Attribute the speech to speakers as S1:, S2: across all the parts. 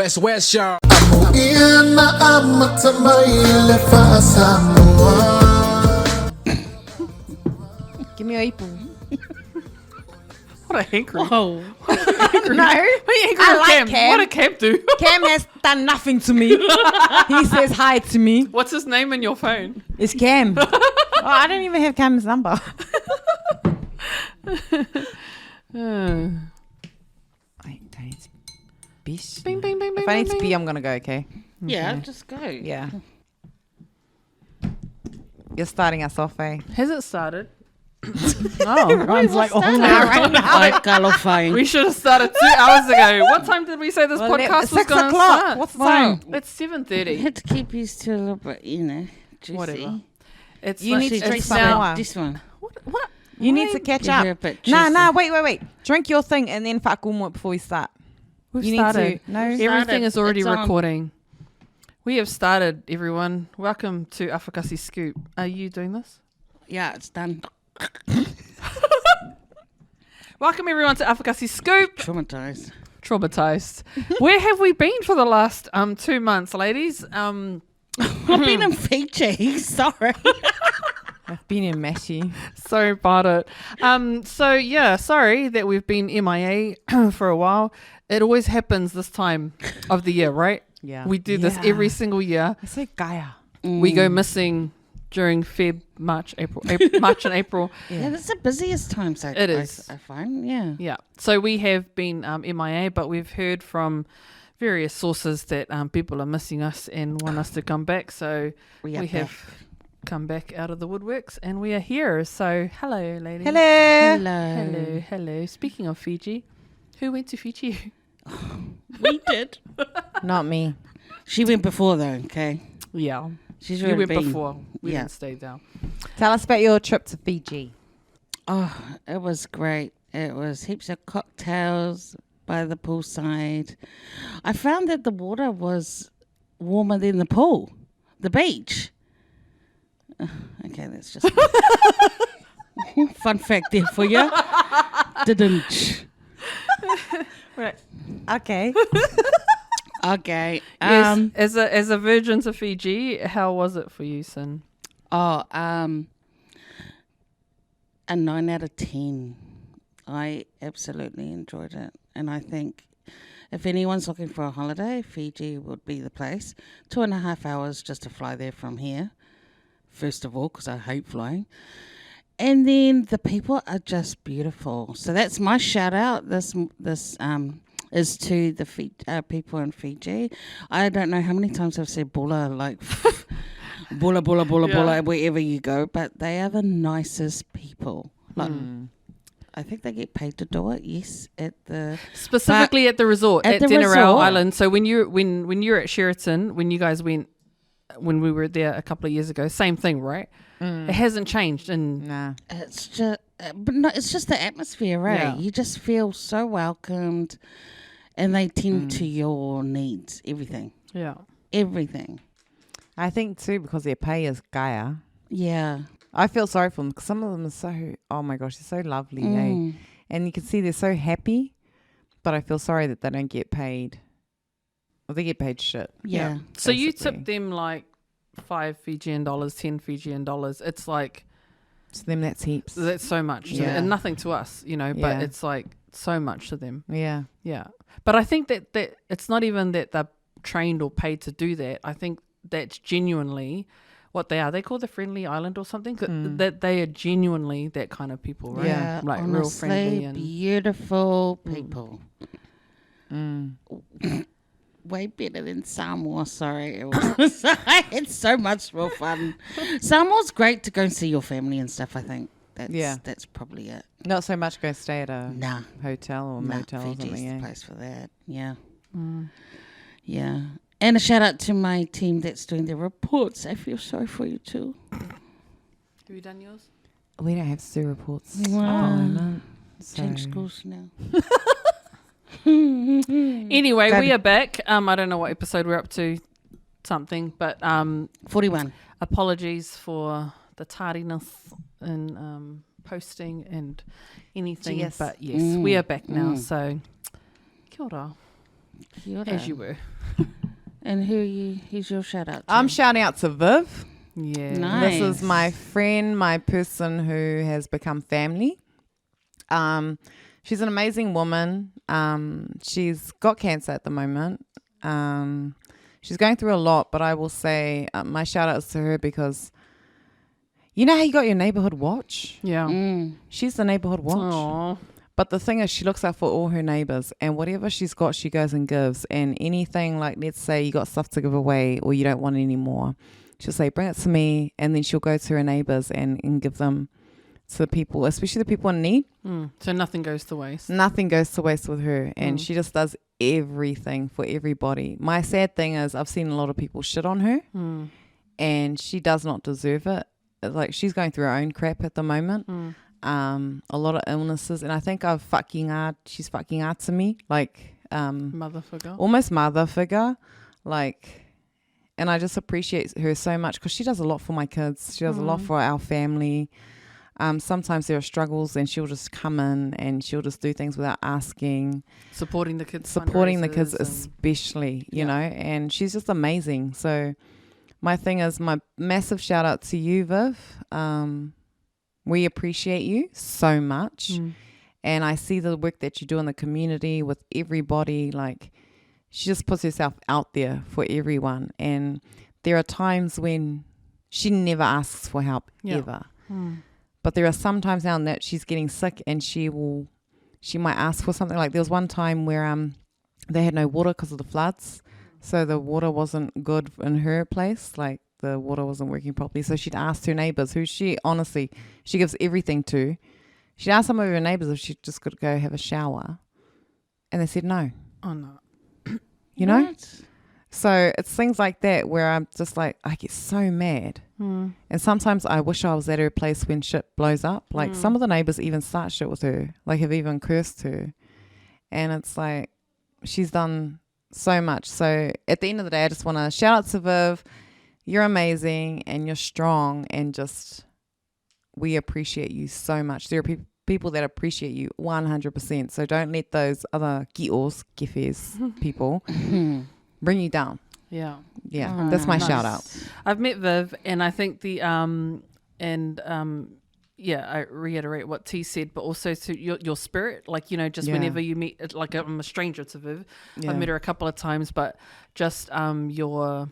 S1: WesWes, y'all.
S2: Give me your apple.
S3: What a hankering.
S2: Whoa.
S3: No.
S2: What I like Cam.
S3: What did Cam do?
S2: Cam has done nothing to me. He says hi to me.
S3: What's his name in your phone?
S2: It's Cam. I don't even have Cam's number. Wait, don't bish.
S3: Bing, bing, bing, bing,
S2: If I need
S3: bing,
S2: to
S3: bing.
S2: pee, I'm going to go, okay?
S4: Yeah, just go.
S2: Yeah. You're starting us off, eh?
S3: Has it started?
S2: Oh, everyone's like, oh, no, right now.
S4: Ai kalofai.
S3: We should have started 2 hours ago. What time did we say this podcast was
S2: 6
S3: going to
S2: o'clock.
S3: start?
S2: What's the
S4: Wow.
S2: time?
S3: It's
S4: I
S3: 7:30.
S4: had to keep used to a little bit, juicy.
S3: Whatever. It's
S2: You need to
S3: it's
S2: drink some
S3: now-
S2: more.
S4: This one.
S3: What?
S2: You need to catch
S4: Give her a
S2: up.
S4: bit
S2: Nah,
S4: juicy.
S2: wait. Drink your thing and then whakumo before we start.
S3: We've
S2: You need
S3: started.
S2: to. No.
S3: Everything
S4: started.
S3: is already
S4: It's on.
S3: recording. We have started, everyone. Welcome to AFAKASI Scoop. Are you doing this?
S4: Yeah, it's done.
S3: Welcome everyone to AFAKASI Scoop.
S4: Traumatized.
S3: Where have we been for the last 2 months, ladies?
S4: I've been in Fiji. Sorry.
S2: I've been in Mashi.
S3: Sorry about it. Sorry that we've been MIA for a while. It always happens this time of the year, right?
S2: Yeah.
S3: We do this every single year.
S2: I say Gaia.
S3: We go missing during Feb, March, April, March and April.
S4: Yeah, that's the busiest time. So
S3: It is.
S4: I find. Yeah.
S3: Yeah. So we have been MIA, but we've heard from various sources that people are missing us and want us to come back. So
S4: We
S3: have come back out of the woodworks and we are here. So hello, ladies.
S2: Hello.
S3: Hello. Speaking of Fiji, who went to Fiji?
S4: We did.
S2: Not me.
S4: She went before though. Okay.
S3: Yeah.
S4: She's
S3: You
S4: already
S3: went
S4: been.
S3: before. We
S4: Yeah.
S3: didn't stay down.
S2: Tell us about your trip to Fiji.
S4: Oh, it was great. It was heaps of cocktails by the poolside. I found that the water was warmer than the pool, the beach. Okay, that's just fun fact there for you. Didn't.
S2: Right. Okay.
S4: Okay.
S3: Yes, as a virgin to Fiji, how was it for you, Cyn?
S4: A 9 out of 10. I absolutely enjoyed it. And I think if anyone's looking for a holiday, Fiji would be the place. 2.5 hours just to fly there from here, first of all, because I hate flying. And then the people are just beautiful. So that's my shout out. This is to the people in Fiji. I don't know how many times I've said bula, like bula, wherever you go, but they are the nicest people. Like, I think they get paid to do it. Yes,
S3: Specifically at the resort
S4: at
S3: at
S4: the
S3: Denarau
S4: resort.
S3: Island. So when you're at Sheraton, when you guys went, when we were there a couple of years ago, same thing, right? It hasn't changed. And
S2: Nah.
S4: it's just, but no, it's just the atmosphere, right?
S3: Yeah.
S4: You just feel so welcomed, and they tend to your needs, everything.
S2: I think too because their pay is Gaia.
S4: Yeah.
S2: I feel sorry for them because some of them are so, oh my gosh, they're so lovely, eh? And you can see they're so happy, but I feel sorry that they don't get paid. Well, they get paid shit.
S4: Yeah.
S3: So you
S2: basically.
S3: tip them like $5 Fijian, 10 Fijian dollars. It's like,
S2: To them, that's heaps.
S3: that's so much. To them.
S2: Yeah.
S3: And nothing to us, but
S2: Yeah.
S3: it's like so much to them.
S2: Yeah.
S3: Yeah. But I think that it's not even that they're trained or paid to do that. I think that's genuinely what they are. They call the friendly island or something. That they are genuinely that kind of people, right?
S4: Yeah,
S3: Like
S4: honestly,
S3: real friendly and
S4: beautiful people. Way better than Samoa. Sorry, it was. I had so much real fun. Samoa's great to go and see your family and stuff. I think that's probably it.
S2: Not so much go stay at a
S4: Nah,
S2: hotel or motel or
S4: Fiji's
S2: something.
S4: the
S2: Yeah.
S4: place for that. Yeah, yeah. And a shout out to my team that's doing the reports. I feel sorry for you too.
S3: Have you done yours?
S2: We don't have Sue reports.
S4: Wow.
S2: So.
S4: Change schools now.
S3: Anyway,
S2: Go
S3: we are back. I don't know what episode we're up to, something, but
S4: 41.
S3: apologies for the tardiness in posting and anything.
S2: Yes.
S3: But yes, we are back now. So, kia ora.
S4: Kia ora.
S3: As you were.
S4: And who's your shout out to?
S2: I'm shouting out to Viv.
S3: Yeah.
S4: Nice.
S2: This is my friend, my person who has become family. She's an amazing woman. She's got cancer at the moment. She's going through a lot, but I will say my shout out is to her because you know how you got your neighborhood watch?
S3: Yeah.
S2: She's the neighborhood watch.
S3: Aww.
S2: But the thing is, she looks out for all her neighbours, and whatever she's got, she goes and gives. And anything, like, let's say you got stuff to give away or you don't want it anymore, she'll say, bring it to me. And then she'll go to her neighbours and give them to the people, especially the people in need.
S3: So nothing goes to waste.
S2: Nothing goes to waste with her. And she just does everything for everybody. My sad thing is I've seen a lot of people shit on her, and she does not deserve it. Like, she's going through her own crap at the moment. A lot of illnesses, and I think she's fucking hard to me, like
S3: Mother figure.
S2: almost mother figure, like, and I just appreciate her so much because she does a lot for my kids. She does a lot for our family. Sometimes there are struggles and she'll just come in and she'll just do things without asking.
S3: Supporting the kids
S2: Especially, you know, and she's just amazing. So my thing is, my massive shout out to you, Viv. We appreciate you so much. And I see the work that you do in the community with everybody. Like, she just puts herself out there for everyone. And there are times when she never asks for help, ever. But there are some times now that she's getting sick and she might ask for something. Like, there was one time where they had no water because of the floods. So the water wasn't good in her place. Like, the water wasn't working properly. So she'd asked her neighbours, who she gives everything to. She'd asked some of her neighbours if she just could go have a shower. And they said no.
S3: Oh, no.
S2: You know? So it's things like that where I'm just like, I get so mad. And sometimes I wish I was at her place when shit blows up. Like, some of the neighbours even start shit with her. Like, have even cursed her. And it's like, she's done so much. So at the end of the day, I just want to shout out to Viv. You're amazing and you're strong, and just, we appreciate you so much. There are people that appreciate you 100%. So don't let those other kefes people bring you down.
S3: Yeah.
S2: Yeah, that's my shout out.
S3: I've met Viv, and I think I reiterate what T said, but also to your spirit, like, you know, just whenever you meet, like, I'm a stranger to Viv. I've met her a couple of times, but just your,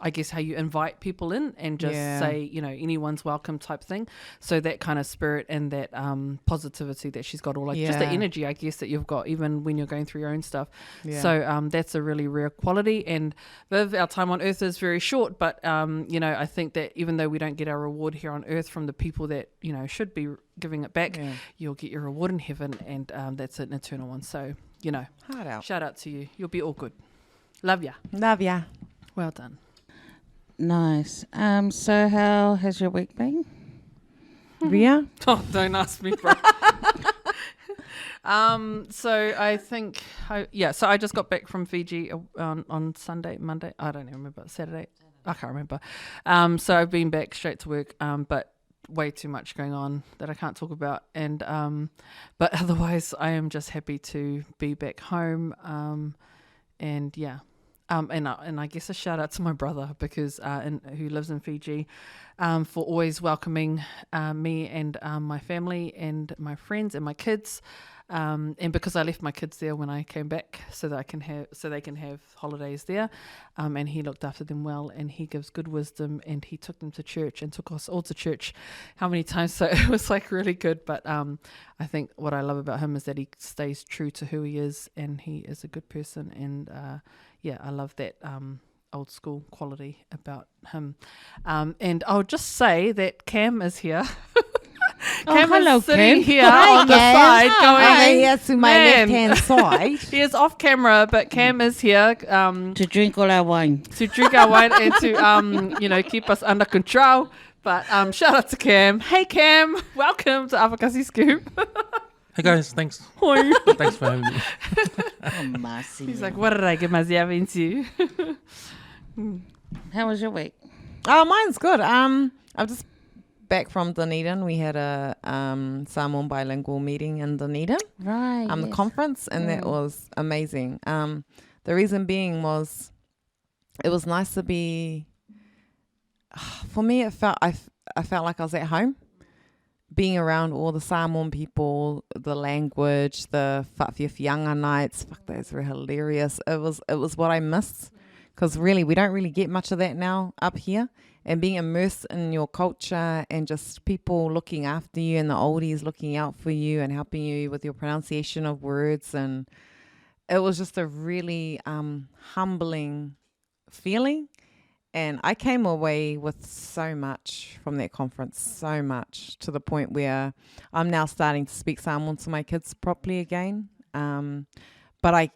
S3: I guess, how you invite people in and just say, you know, anyone's welcome type thing. So that kind of spirit and that positivity that she's got, or like just the energy, I guess, that you've got even when you're going through your own stuff. So that's a really rare quality. And Viv, our time on earth is very short, but you know, I think that even though we don't get our reward here on earth from the people that, you know, should be giving it back, you'll get your reward in heaven, and that's an eternal one. So, you know, shout out to you. You'll be all good. Love ya.
S2: Love ya.
S3: Well done.
S4: Nice. So how has your week been?
S2: Ria?
S3: Oh, don't ask me, bro. So I think, so I just got back from Fiji on Monday. I don't even remember. Saturday. I can't remember. So I've been back straight to work, but way too much going on that I can't talk about. And but otherwise, I am just happy to be back home. And yeah. And I guess a shout out to my brother, because who lives in Fiji, for always welcoming me and my family and my friends and my kids, and because I left my kids there when I came back, so that they can have holidays there, and he looked after them well, and he gives good wisdom, and he took them to church and took us all to church how many times, so it was like really good. But I think what I love about him is that he stays true to who he is, and he is a good person, and I love that old school quality about him. And I'll just say that Cam is here. Cam is sitting here on the side going,
S2: here to my left-hand side.
S3: He is off camera, but Cam is here
S4: to drink all our wine.
S3: To drink our wine and to, keep us under control. But shout out to Cam. Hey, Cam. Welcome to AFAKASI Scoop.
S1: Hey guys, thanks.
S3: Hoi.
S1: Thanks for having me.
S3: He's like, what did I get myself into?
S4: How was your week?
S2: Oh, mine's good. I'm just back from Dunedin. We had a Samoan bilingual meeting in Dunedin.
S4: Right.
S2: The conference, and that was amazing. The reason being was it was nice to be. For me, I felt like I was at home, being around all the Samoan people, the language, the whawhiawhianga nights. Fuck, those were hilarious. It was what I missed, because really we don't really get much of that now up here. And being immersed in your culture and just people looking after you and the oldies looking out for you and helping you with your pronunciation of words, and it was just a really humbling feeling. And I came away with so much from that conference, so much, to the point where I'm now starting to speak Samoan to my kids properly again. But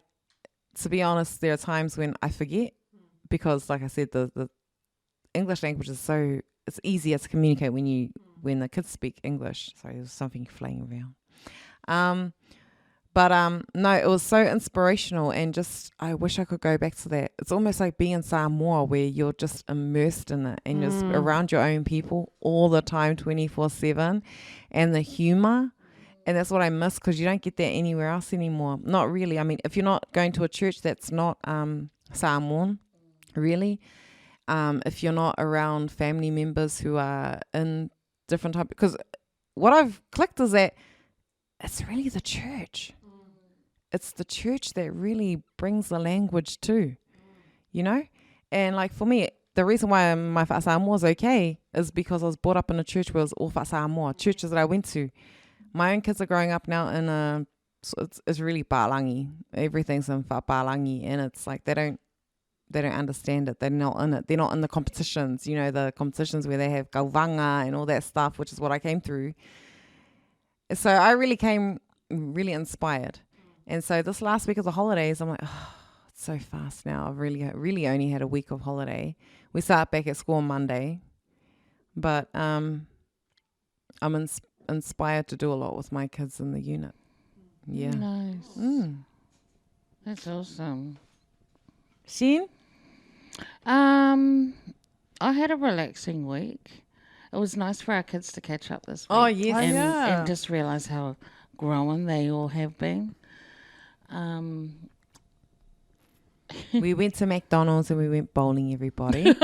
S2: to be honest, there are times when I forget, because like I said, the English language is it's easier to communicate when the kids speak English. Sorry, there's something flying around. No, it was so inspirational, and just I wish I could go back to that. It's almost like being in Samoa, where you're just immersed in it and just around your own people all the time, 24/7, and the humor. And that's what I miss, because you don't get that anywhere else anymore. Not really. I mean, if you're not going to a church that's not Samoan, really, if you're not around family members who are in different type, because what I've clicked is that it's really the church. It's the church that really brings the language too, you know? And like for me, the reason why my whaasamoa was okay is because I was brought up in a church where it was all whaasamoa, churches that I went to. My own kids are growing up now in so it's really Palagi. Everything's in Palagi, and it's like they don't understand it. They're not in it. They're not in the competitions, you know, the competitions where they have kauvanga and all that stuff, which is what I came through. So I really came really inspired. And so this last week of the holidays, I'm like, oh, it's so fast now. I've really only had a week of holiday. We start back at school on Monday. But I'm inspired to do a lot with my kids in the unit. Yeah.
S4: Nice. That's awesome.
S2: Cyn?
S4: I had a relaxing week. It was nice for our kids to catch up this week.
S2: Oh, yes.
S4: And just realise how grown they all have been.
S2: We went to McDonald's and we went bowling, everybody.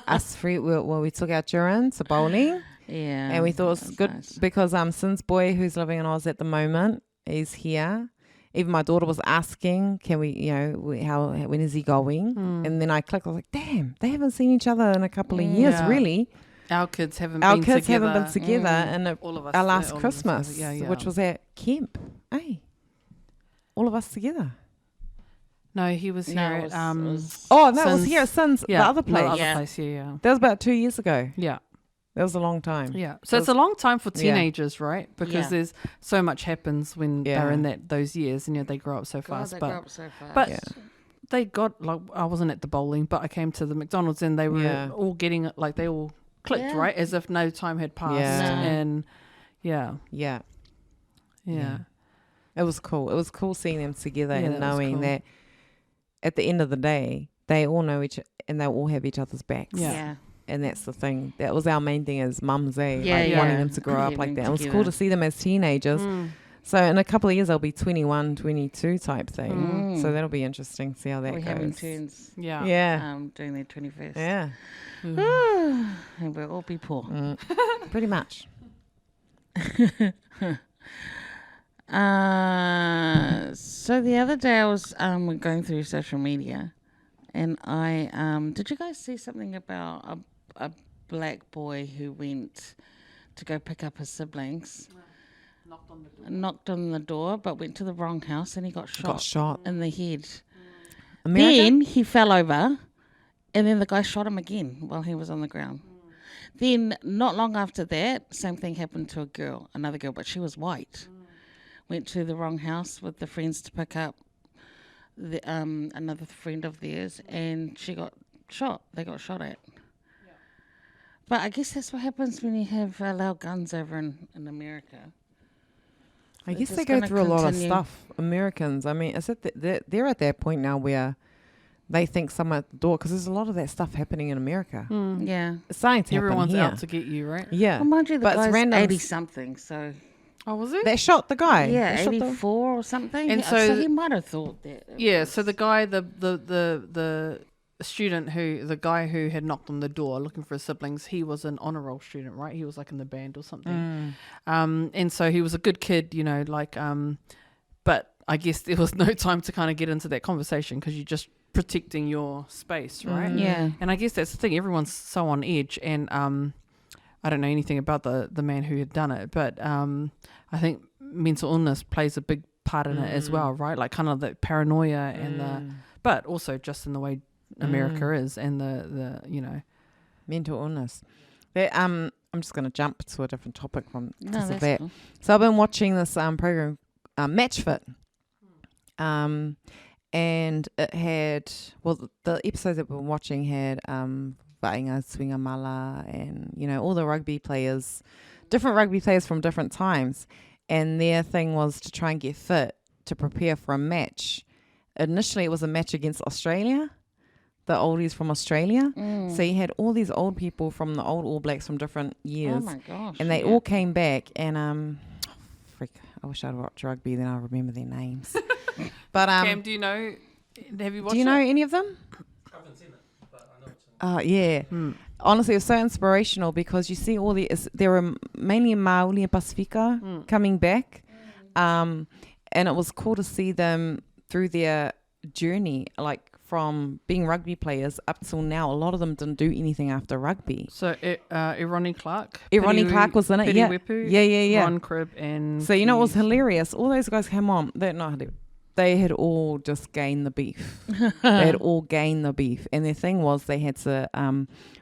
S2: Us three, we took our children to bowling.
S4: Yeah.
S2: And we thought it was good nice. Because Cyn's boy, who's living in Oz at the moment, is here. Even my daughter was asking, can we, you know, when is he going? And then I clicked, I was like, damn, they haven't seen each other in a couple of years, really.
S3: Our kids haven't been together.
S2: And
S3: all of us,
S2: our last Christmas, which was at camp. Hey, all of us together.
S3: No, he was here at...
S2: it was here at Cyn's, the other place.
S3: The other place, yeah.
S2: That was about 2 years ago.
S3: Yeah.
S2: That was a long time.
S3: Yeah. So it's a long time for teenagers, right? Because there's so much happens when they're in those years, and they grow up so fast. But they got, like, I wasn't at the bowling, but I came to the McDonald's, and they were all getting it, like, they all clicked, right? As if no time had passed.
S2: Yeah.
S3: And
S2: Yeah. It was cool. It was cool seeing them together and knowing that at the end of the day, they all know and they all have each other's backs.
S4: Yeah.
S2: And that's the thing. That was our main thing as mums, wanting them to grow up like that. It was cool to see them as teenagers. So in a couple of years, they'll be 21, 22 type thing. So that'll be interesting to see how that goes.
S4: We're having turns.
S2: Yeah.
S4: Doing their 21st.
S2: Yeah.
S4: And we'll all be poor.
S2: Pretty much.
S4: So the other day I was going through social media, and I did you guys see something about a black boy who went to go pick up his siblings? Knocked on the door, but went to the wrong house, and he got shot in the head. Then he fell over, and then the guy shot him again while he was on the ground. Then not long after that, same thing happened to another girl, but she was white. Went to the wrong house with the friends to pick up another friend of theirs, and she got shot. They got shot at. Yeah. But I guess that's what happens when you have allowed guns over in America.
S2: I guess they go through a lot of stuff. Americans, I mean, is it they're at that point now where they think someone at the door, because there's a lot of that stuff happening in America.
S4: Yeah.
S2: It's starting to happen
S3: Everyone's
S2: here.
S3: out to get you, right?
S2: Yeah.
S4: Well, mind you, the guy's 80-something, so...
S3: Oh, was it?
S2: that shot the guy.
S4: Yeah,
S2: That shot the-
S4: 84 or something.
S3: And
S4: so
S3: so
S4: he might have thought that.
S3: Yeah, so the guy, the student the guy who had knocked on the door looking for his siblings, he was an honor roll student, right? He was like in the band or something. And so he was a good kid, you know, like, but I guess there was no time to kind of get into that conversation because you're just protecting your space, right?
S4: Yeah.
S3: And I guess that's the thing, everyone's so on edge, and I don't know anything about the man who had done it, but I think mental illness plays a big part in it as well, right? Like kind of the paranoia and but also just in the way America is, and the you know,
S2: mental illness. I'm just going to jump to a different topic from
S4: No,
S2: because of
S4: that's
S2: that.
S4: cool.
S2: So I've been watching this program, Match Fit, and it had the episodes that we've been watching had Vainga Swinga Mala and you know all the rugby players, different rugby players from different times, and their thing was to try and get fit to prepare for a match. Initially, it was a match against Australia. The oldies from Australia. So you had all these old people from the old All Blacks from different years.
S4: Oh my gosh.
S2: And they all came back and freak, I wish I'd watched rugby, then I'll remember their names. But
S3: Cam, do you know? Have you watched?
S2: do you know any of them?
S1: I haven't seen it, but I know it's
S2: Yeah. Honestly, it was so inspirational because you see all there were mainly Maoli and Pacifica coming back. And it was cool to see them through their journey, like from being rugby players up till now. A lot of them didn't do anything after rugby.
S3: So Ronnie Clark.
S2: Ronnie Clark was in it,
S3: Piri
S2: yeah.
S3: Wepu,
S2: Yeah.
S3: Ron Cribb and...
S2: So you know what was hilarious? All those guys came on. They had all just gained the beef. They had all gained the beef. And their thing was they had to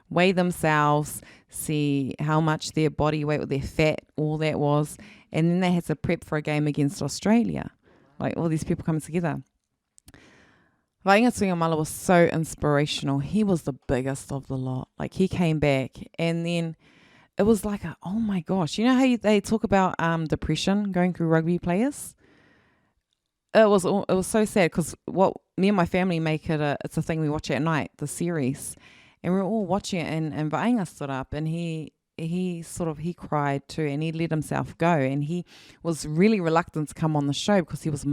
S2: weigh themselves, see how much their body weight or their fat, all that was. And then they had to prep for a game against Australia. Like all these people coming together. Vainga Tuigamala was so inspirational. He was the biggest of the lot. Like he came back and then it was like, oh my gosh. You know how they talk about depression going through rugby players? It was so sad because what me and my family make it it's a thing we watch at night, the series. And we were all watching it and Vainga stood up and he cried too and he let himself go and he was really reluctant to come on the show because he was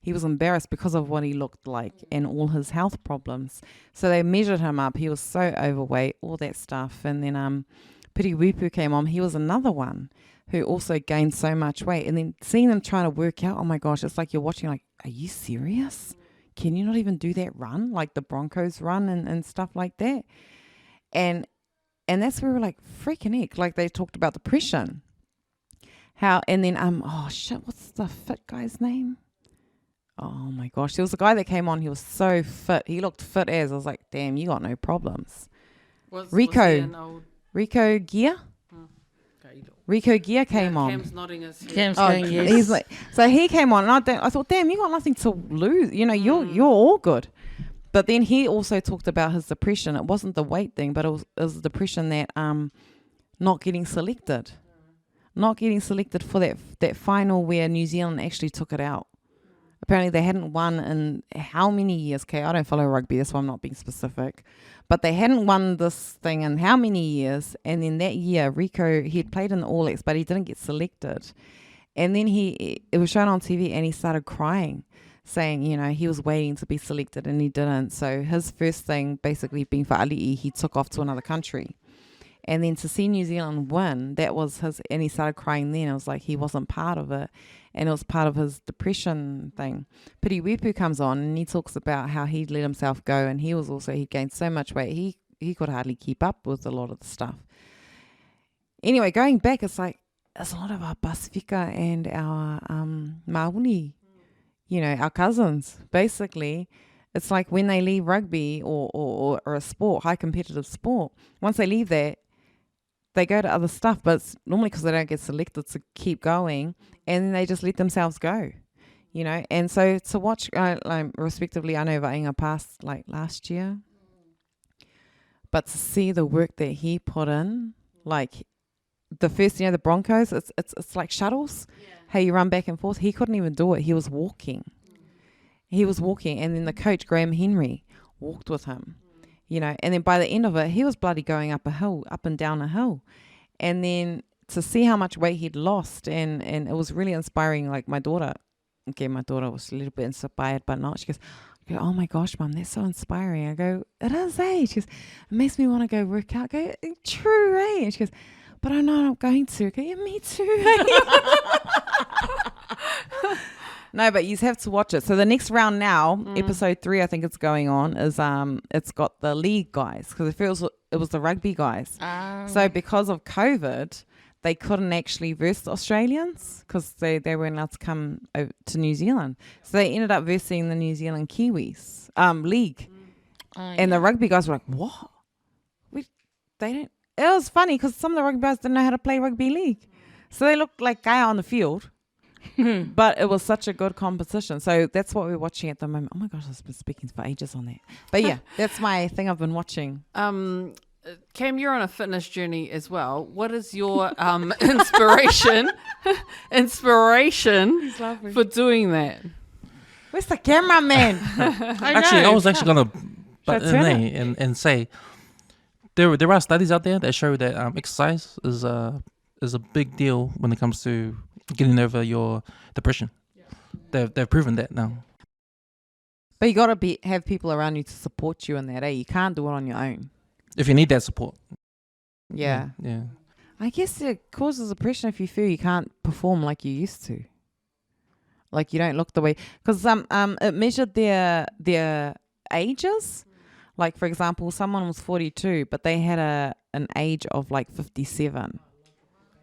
S2: He was embarrassed because of what he looked like and all his health problems. So they measured him up. He was so overweight, all that stuff. And then Piri Wepu came on. He was another one who also gained so much weight. And then seeing them trying to work out, oh my gosh, it's like you're watching like, are you serious? Can you not even do that run? Like the Broncos run and stuff like that. And that's where we're like, freaking heck. Like they talked about depression. And then, what's the fit guy's name? Oh my gosh, there was a guy that came on. He was so fit. He looked fit as. I was like, damn, you got no problems. Rico Gear. Rico Gear came on.
S3: Cam's nodding his head.
S4: Cam's going, yes.
S2: He's like, so he came on, and I thought, damn, you got nothing to lose. You know, you're all good. But then he also talked about his depression. It wasn't the weight thing, but it was the depression that not getting selected for that final where New Zealand actually took it out. Apparently they hadn't won in how many years, Kay? I don't follow rugby, that's why I'm not being specific. But they hadn't won this thing in how many years? And then that year, Rico, he had played in the All Blacks, but he didn't get selected. And then it was shown on TV and he started crying, saying, you know, he was waiting to be selected and he didn't. So his first thing, basically being for Ali'i, he took off to another country. And then to see New Zealand win, that was his, and he started crying then. It was like he wasn't part of it. And it was part of his depression thing. Piri Wepu comes on and he talks about how he let himself go and he gained so much weight. He could hardly keep up with a lot of the stuff. Anyway, going back, it's like, there's a lot of our Pasifika and our Mauni, you know, our cousins. Basically, it's like when they leave rugby or a sport, high competitive sport, once they leave that, they go to other stuff, but it's normally because they don't get selected to keep going, and then they just let themselves go, you know. And so to watch, respectively, I know Vainga passed like last year, but to see the work that he put in, like the first, you know, the Broncos, it's like shuttles, how you run back and forth. He couldn't even do it. He was walking. And then the coach, Graham Henry, walked with him. You know, and then by the end of it, he was bloody going up and down a hill. And then to see how much weight he'd lost, and it was really inspiring. Like my daughter was a little bit inspired, but not. She goes, oh my gosh, Mum, that's so inspiring. I go, it is, eh? She goes, it makes me want to go work out. I go, true, eh? And she goes, but I know I'm not going to. I go, yeah, me too, eh? No, but you have to watch it. So the next round now, episode 3, I think it's going on, is it's got the league guys, because it was the rugby guys. So because of COVID, they couldn't actually verse the Australians because they weren't allowed to come to New Zealand. So they ended up versing the New Zealand Kiwis league. And the rugby guys were like, what? They don't. It was funny because some of the rugby guys didn't know how to play rugby league. So they looked like guy on the field. But it was such a good competition. So that's what we're watching at the moment. Oh my gosh, I've been speaking for ages on that. But yeah, that's my thing I've been watching.
S3: Cam, you're on a fitness journey as well. What is your inspiration for doing that?
S2: Where's the cameraman?
S1: I was actually going to butt in and say there are studies out there that show that exercise is a big deal when it comes to getting over your depression. They've proven that now.
S2: But you got to have people around you to support you in that, eh? You can't do it on your own.
S1: If you need that support.
S2: Yeah.
S1: Yeah.
S2: I guess it causes depression if you feel you can't perform like you used to. Like you don't look the way, because it measured their ages. Like for example, someone was 42, but they had an age of like 57,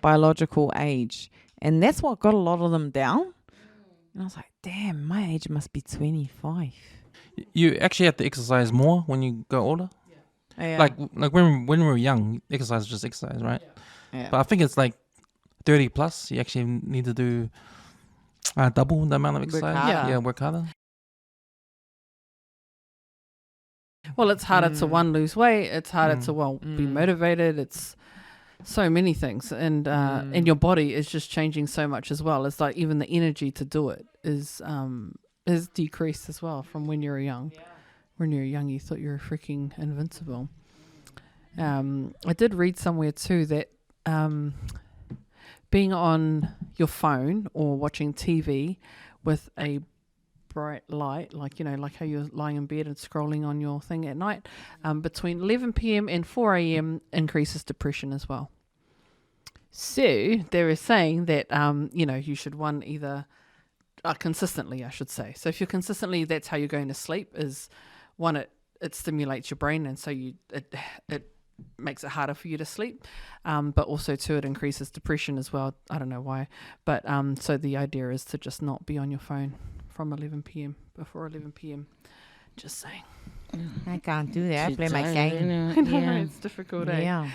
S2: biological age, and that's what got a lot of them down. And I was like, damn, my age must be 25.
S1: You actually have to exercise more when you go older.
S2: Yeah.
S1: Like when we were young, exercise is just exercise, right?
S2: Yeah.
S1: But I think it's like 30 plus. You actually need to do double the amount of exercise.
S2: Harder.
S1: Work harder.
S3: Well, it's harder to lose weight. It's harder to be motivated. It's so many things, and your body is just changing so much as well. It's like even the energy to do it is decreased as well from when you were young. Yeah. When you were young, you thought you were freaking invincible. I did read somewhere too that being on your phone or watching TV with a bright light, like how you're lying in bed and scrolling on your thing at night, between 11 p.m. and 4 a.m. increases depression as well. So they were saying that you should either consistently, I should say. So if you're consistently, that's how you're going to sleep. Is one, it stimulates your brain, and so it makes it harder for you to sleep. But also too, it increases depression as well. I don't know why, but so the idea is to just not be on your phone from 11 p.m. before 11 p.m. Just saying.
S2: I can't do that. I play my game.
S3: I know, it's difficult, eh?
S2: Yeah.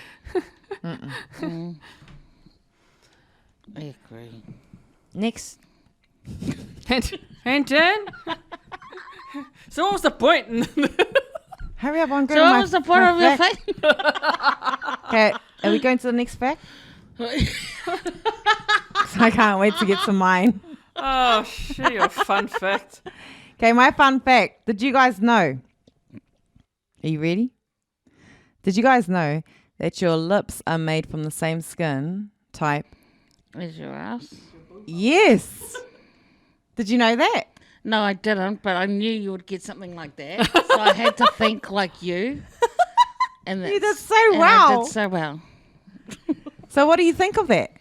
S4: I agree.
S2: Next.
S3: And then? So what was the point?
S2: Hurry up, I'm going.
S4: So what was the point of your face?
S2: Okay, are we going to the next fact? I can't wait to get to mine.
S3: Oh, shit, your fun fact.
S2: Okay, my fun fact. Did you guys know? Are you ready? Did you guys know that your lips are made from the same skin type
S4: Is your ass?
S2: Yes. Did you know that?
S4: No, I didn't, but I knew you would get something like that. So I had to think like you. And
S2: You did so
S4: I
S2: well.
S4: did so well.
S2: So what do you think of that?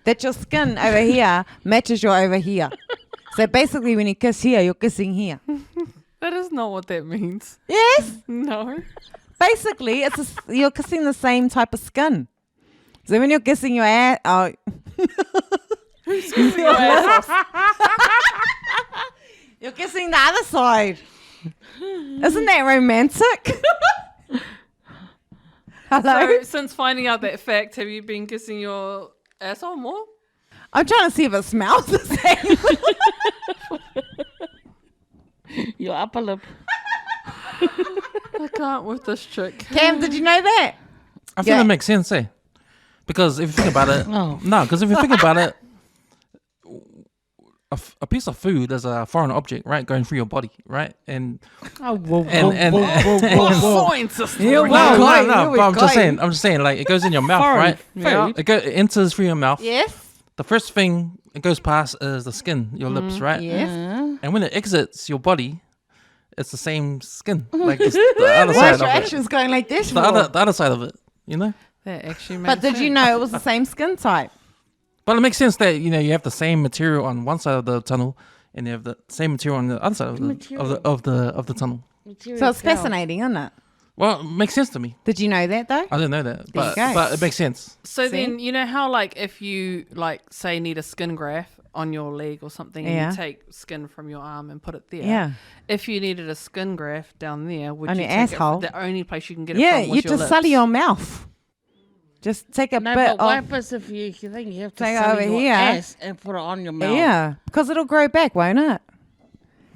S2: That your skin over here matches your over here. So basically when you kiss here, you're kissing here.
S3: That is not what that means.
S2: Yes.
S3: No.
S2: Basically, you're kissing the same type of skin. So when you're kissing your ass... Oh.
S3: Who's kissing your ass?
S2: You're kissing the other side. Isn't that romantic? Hello?
S3: So, since finding out that fact, have you been kissing your asshole more?
S2: I'm trying to see if it smells the same.
S4: Your upper lip.
S3: I can't with this chick.
S2: Cam, did you know that?
S1: I think that makes sense, eh? Because if you think about it,
S4: Oh.
S1: because if you think about it, a piece of food is a foreign object, right, going through your body, right? And
S3: Whoa, scientist.
S2: Here we
S1: no,
S2: go.
S1: no,
S2: Here
S1: no.
S2: we
S1: But I'm just
S2: go.
S1: saying, like it goes in your mouth,
S4: Foreign
S1: right?
S3: Yeah.
S1: It enters through your mouth.
S4: Yes.
S1: The first thing it goes past is the skin, your lips, right?
S2: Yes.
S1: And when it exits your body, it's the same skin, like it's the other
S2: Why
S1: side
S2: is your
S1: of it.
S2: actions going like this?
S1: The
S2: for?
S1: other side of it, you know.
S3: That actually makes
S2: But did you
S3: sense.
S2: know it was the same skin type?
S1: But it makes sense that you have the same material on one side of the tunnel, and you have the same material on the other side of the tunnel.
S2: So it's fascinating, isn't it?
S1: Well, it makes sense to me.
S2: Did you know that though?
S1: I didn't know that,
S2: There you
S1: but
S2: go.
S1: but it makes sense.
S3: So
S2: See?
S3: then, you know how like if you like say need a skin graft on your leg or something, and
S2: Yeah.
S3: you take skin from your arm and put it there.
S2: Yeah.
S3: If you needed a skin graft down there, would
S2: On
S3: you
S2: your
S3: take
S2: asshole?
S3: It, the only place you can get it
S2: Yeah,
S3: from was
S2: you
S3: your
S2: just sully
S3: lips?
S2: your mouth. Just take a
S4: No,
S2: bit
S4: but
S2: of.
S4: what happens if you think you have to
S2: Take
S4: sully
S2: over
S4: your
S2: here.
S4: ass and put it on your mouth?
S2: Yeah, because it'll grow back, won't it?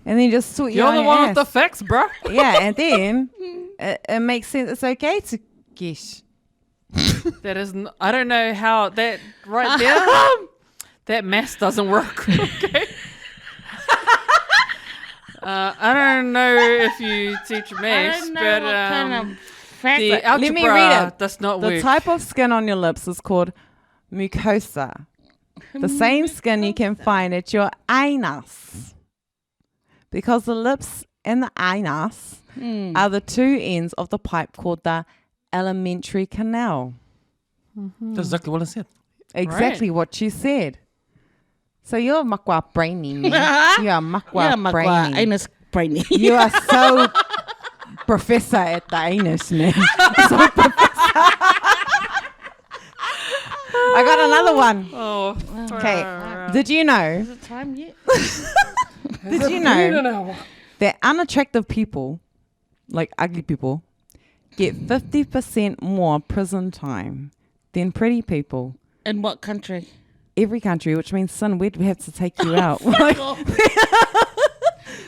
S2: And then you just sort
S3: You're
S2: your
S3: the
S2: own
S3: one
S2: ass.
S3: with the facts, bro.
S2: Yeah, and then it makes sense. It's okay to guess.
S3: That is, I don't know how that right there. That math doesn't work. Okay. I don't know if you teach
S4: I
S3: maths,
S4: don't know
S3: but
S4: what kind of fact.
S3: the
S2: Let
S3: algebra
S2: me read it.
S3: does not
S2: The
S3: work.
S2: type of skin on your lips is called mucosa. The same skin you can find at your anus. Because the lips and the anus are the two ends of the pipe called the alimentary canal.
S1: That's exactly what I said.
S2: Exactly what you said. So you're makwa brainy, man. You are makwa brainy.
S4: Anus brainy.
S2: You are so professor at the anus, man. So professor. I got another one.
S3: Oh,
S2: Okay. Did you know?
S4: Is it time yet?
S2: Did you know that unattractive people, like ugly people, get 50% more prison time than pretty people?
S4: In what country?
S2: Every country, which means, son, we'd have to take you out. Like,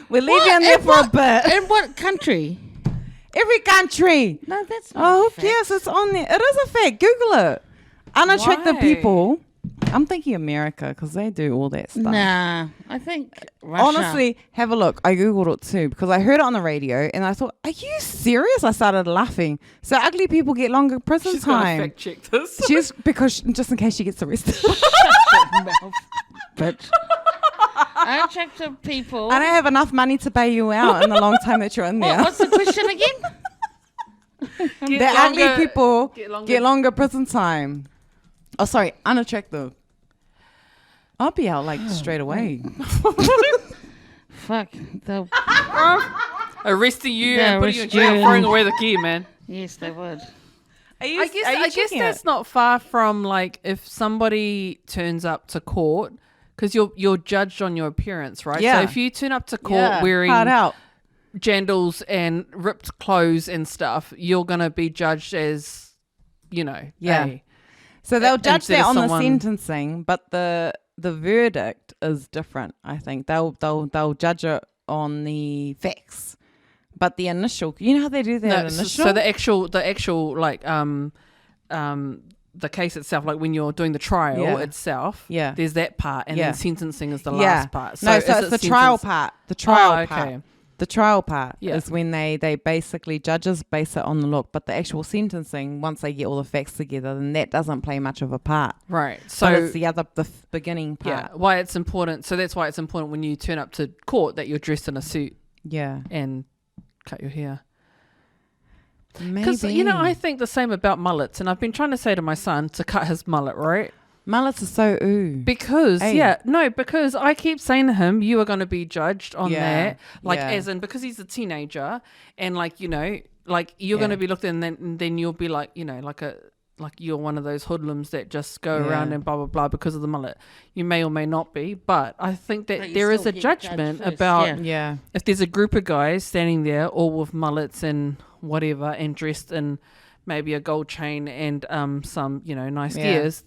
S2: we'll leave you in there for a bit.
S4: In what country?
S2: Every country.
S4: No, that's not
S2: Oh,
S4: a
S2: who
S4: fact.
S2: cares? It's on there. It is a fact. Google it. Unattractive
S3: Why?
S2: people. I'm thinking America because they do all that stuff.
S4: Nah, I think Russia.
S2: Honestly, have a look. I Googled it too because I heard it on the radio and I thought, are you serious? I started laughing. So ugly people get longer prison
S3: she's gonna
S2: time.
S3: fact check this.
S2: Just because, just in case she gets arrested.
S4: Bitch. Unattractive people.
S2: I don't have enough money to pay you out in the long time that you're in there.
S4: What's the question again?
S3: Get
S2: The ugly
S3: longer-
S2: people
S3: get
S2: get longer prison time. Oh, sorry, unattractive. I'll be out like straight away.
S4: Fuck. They'll,
S3: arresting you
S4: Yeah,
S3: and putting you in
S4: arrest
S3: jail,
S4: you.
S3: throwing away the key, man.
S4: yes, they would.
S3: I guess that's not far from like if somebody turns up to court because you're judged on your appearance, right?
S2: Yeah.
S3: So if you turn up to court wearing
S2: hard out.
S3: jandals and ripped clothes and stuff, you're gonna be judged as,
S2: Yeah.
S3: a-
S2: So they'll judge
S3: instead
S2: that
S3: of
S2: on
S3: someone-
S2: the sentencing, but the verdict is different. I think they'll judge it on the facts, but the initial, you know how they do that
S3: No,
S2: initial.
S3: so the actual like the case itself, like when you're doing the trial
S2: Yeah.
S3: itself,
S2: Yeah.
S3: there's that part, and
S2: Yeah.
S3: then sentencing is the
S2: Yeah.
S3: last part.
S2: no,
S3: is
S2: so
S3: it
S2: it's the trial
S3: sentence-
S2: part. The trial
S3: Oh,
S2: part.
S3: okay.
S2: The trial part
S3: Yeah.
S2: is when they basically judges base it on the look, but the actual sentencing, once they get all the facts together, then that doesn't play much of a part.
S3: Right.
S2: So
S3: So
S2: it's the beginning
S3: yeah,
S2: part.
S3: why it's important. So that's why it's important when you turn up to court that you're dressed in a suit
S2: Yeah,
S3: and cut your hair.
S2: maybe.
S3: Because I think the same about mullets, and I've been trying to say to my son to cut his mullet, right?
S2: mullets are so ooh.
S3: Because
S2: Hey.
S3: because I keep saying to him, you are going to be judged on
S2: Yeah,
S3: that, like
S2: yeah.
S3: as in because he's a teenager, and like like you're
S2: Yeah.
S3: going to be looked at, and then you'll be like like you're one of those hoodlums that just go around
S2: Yeah.
S3: and blah blah blah because of the mullet. You may or may not be, but I think that
S4: But you
S3: there is
S4: still
S3: a
S4: get judged
S3: judgment
S4: first,
S3: about
S4: yeah.
S2: Yeah,
S3: if there's a group of guys standing there all with mullets and whatever and dressed in maybe a gold chain and some nice
S2: Yeah.
S3: gears,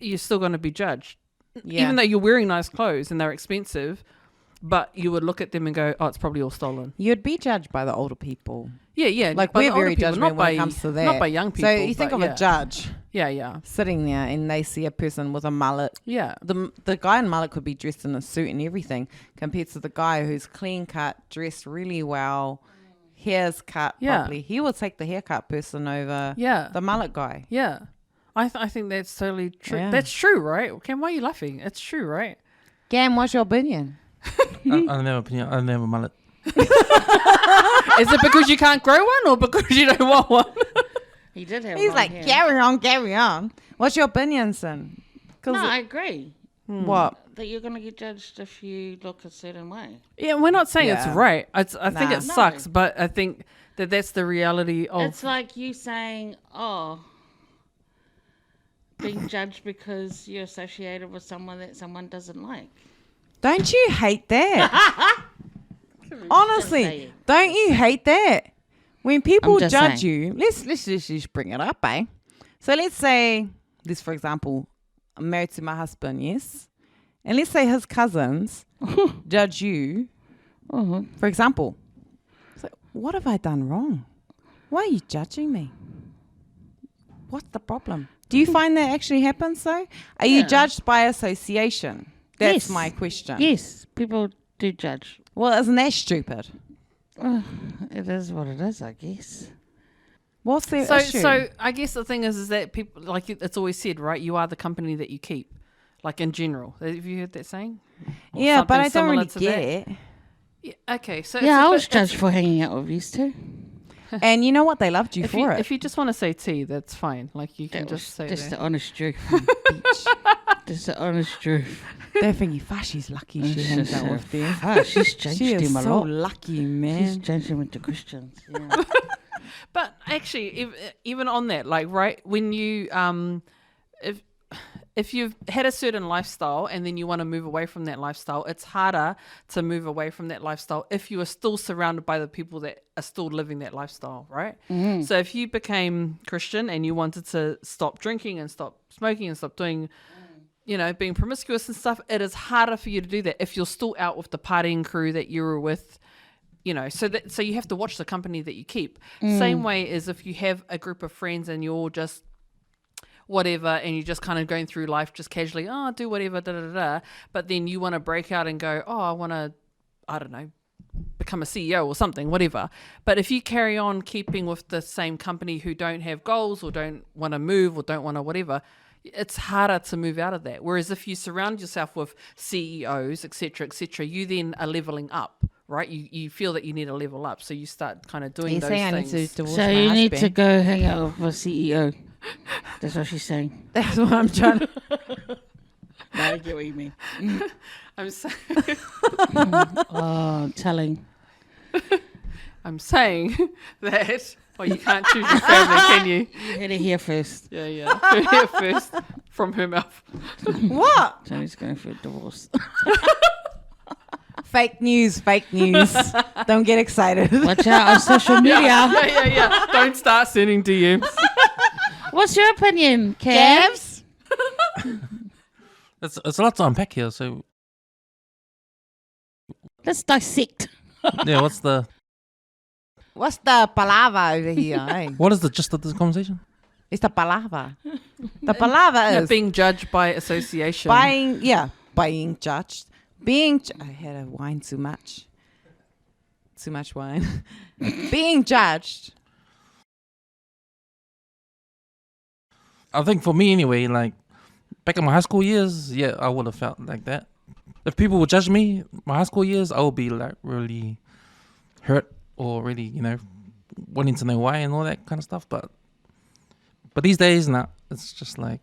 S3: you're still going to be judged.
S2: yeah.
S3: Even though you're wearing nice clothes and they're expensive, but you would look at them and go, oh, it's probably all stolen.
S2: You'd be judged by the older people.
S3: Yeah.
S2: Like,
S3: by
S2: we're
S3: the older
S2: very
S3: people,
S2: judgmental
S3: not
S2: when
S3: by,
S2: it comes to that.
S3: Not by young people.
S2: So you think
S3: but
S2: of
S3: yeah.
S2: a judge
S3: Yeah.
S2: sitting there and they see a person with a mullet.
S3: Yeah.
S2: The guy in mullet could be dressed in a suit and everything compared to the guy who's clean cut, dressed really well, hair's cut properly. He will take the haircut person over the mullet guy.
S3: Yeah. I think that's totally true.
S2: Yeah.
S3: That's true, right? Cam, why are you laughing? It's true, right?
S2: Gam, what's your opinion?
S1: I don't have opinion. I don't have a mullet.
S3: Is it because you can't grow one or because you don't want one?
S4: He did have
S2: He's
S4: long
S2: like,
S4: hair.
S2: carry on. What's your opinion, son?
S4: No, I agree.
S2: What?
S4: That you're going to get judged if you look a certain way.
S3: Yeah, we're not saying it's
S2: Yeah.
S3: right. I think it
S2: Nah.
S3: sucks, but I think that's the reality of...
S4: It's like you saying, being judged because you're associated with someone that someone doesn't like.
S2: Don't you hate that? Honestly,
S4: saying.
S2: don't you hate that? When people
S4: I'm just
S2: judge
S4: saying.
S2: you, let's just bring it up, eh? So let's say this, for example, I'm married to my husband, yes? And let's say his cousins judge you, for example. It's like, what have I done wrong? Why are you judging me? What's the problem? Do you find that actually happens, though? Are you judged by association? That's
S4: Yes.
S2: my question.
S4: Yes, people do judge.
S2: Well, isn't that stupid?
S4: It is what it is, I guess.
S2: What's their issue?
S3: So I guess the thing is that people, like it's always said, right? You are the company that you keep, like in general. Have you heard that saying? Or
S2: yeah, but
S3: something
S2: I don't
S3: similar
S2: really
S3: to
S2: get
S3: that?
S2: it.
S3: Yeah, okay, so
S4: Yeah, I
S3: it's a
S4: was
S3: bit-
S4: judged for hanging out with you too.
S2: And you know what? They loved you
S3: if
S2: for
S3: you,
S2: it.
S3: if you just want to say tea, that's fine. Like you can
S4: That
S3: just
S4: was
S3: say
S4: just
S3: that.
S4: the honest truth. Just the honest truth.
S2: They're thinking, she's lucky she hangs out with them.
S4: She's changed
S2: She is
S4: him a
S2: so
S4: lot.
S2: lucky,
S4: She's
S2: man.
S4: changed him into Christians. Yeah.
S3: But actually, even on that, like, right, when you, if you've had a certain lifestyle and then you want to move away from that lifestyle, it's harder to move away from that lifestyle if you are still surrounded by the people that are still living that lifestyle, right?
S4: Mm-hmm.
S3: So if you became Christian and you wanted to stop drinking and stop smoking and stop doing, being promiscuous and stuff, it is harder for you to do that if you're still out with the partying crew that you were with. So you have to watch the company that you keep. Same way as if you have a group of friends and you're all just whatever and you're just kind of going through life just casually, do whatever, but then you want to break out and go, I want to, I don't know, become a CEO or something, whatever. But if you carry on keeping with the same company who don't have goals or don't want to move or don't want to whatever, it's harder to move out of that. Whereas if you surround yourself with CEOs, etc., you then are leveling up. Right, you feel that you need to level up, so you start kind of doing
S2: You're
S3: those
S2: saying I
S3: things.
S2: need to divorce
S4: So
S2: my
S4: you need to
S2: husband.
S4: go hang out with a CEO. That's what she's saying.
S2: That's what I'm trying to...
S4: No, I get what you mean.
S3: I'm saying,
S4: Telling.
S3: I'm saying that. Well, you can't choose your family, can you?
S4: You heard it here first.
S3: Yeah. Heard it here first from her mouth.
S2: What?
S4: Johnny's going for a divorce.
S2: Fake news. Don't get excited.
S4: Watch out on social media.
S3: Yeah. Don't start sending DMs.
S4: What's your opinion, Kev?
S2: Gavs?
S1: It's a lot to unpack here. So
S4: Let's dissect.
S1: yeah, what's the
S2: palava over here, eh?
S1: what is the gist of this conversation?
S2: It's the palava. The palava is
S3: Being judged by association.
S2: being judged. I had a wine too much. Too much wine. Being judged.
S1: I think for me anyway, like back in my high school years, yeah, I would have felt like that. If people would judge me, my high school years, I would be like really hurt or really, wanting to know why and all that kind of stuff. But these days, it's just like,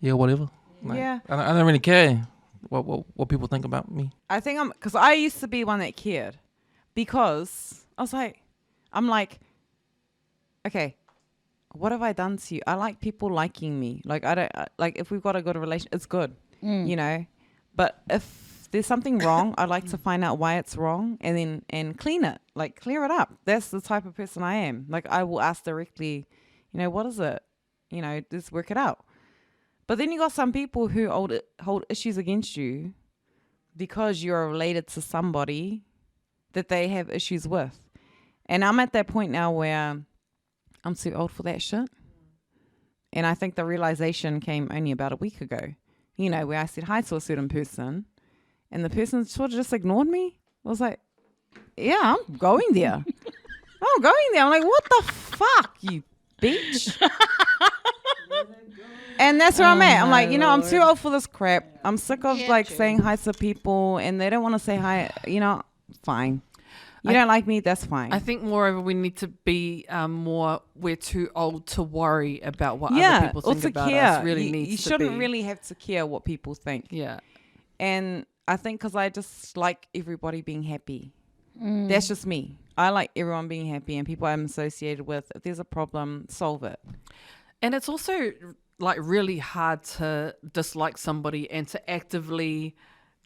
S1: yeah, whatever. Like,
S2: Yeah.
S1: I don't really care what people think about me.
S2: I think because I used to be one that cared, because I'm like, okay, what have I done to you? I like people liking me. Like if we've got a good relation, it's good, But if there's something wrong, I'd like to find out why it's wrong and clean it, like clear it up. That's the type of person I am. Like I will ask directly, what is it? Just work it out. But then you got some people who hold issues against you because you're related to somebody that they have issues with. And I'm at that point now where I'm too old for that shit. And I think the realization came only about a week ago, you know, where I said hi to a certain person and the person sort of just ignored me. I was like, yeah, I'm going there. I'm going there. I'm like, what the fuck, you bitch? And that's where I'm at. I'm like, you know, I'm too old for this crap. I'm sick of saying hi to people and they don't want to say hi. You know, fine. You don't like me, that's fine.
S3: I think moreover we need to be we're too old to worry about what other people think about us. Really needs
S2: you
S3: to
S2: shouldn't
S3: be.
S2: really have to care what people think.
S3: Yeah.
S2: And I think because I just like everybody being happy. That's just me. I like everyone being happy and people I'm associated with. If there's a problem, solve it.
S3: And it's also like really hard to dislike somebody and to actively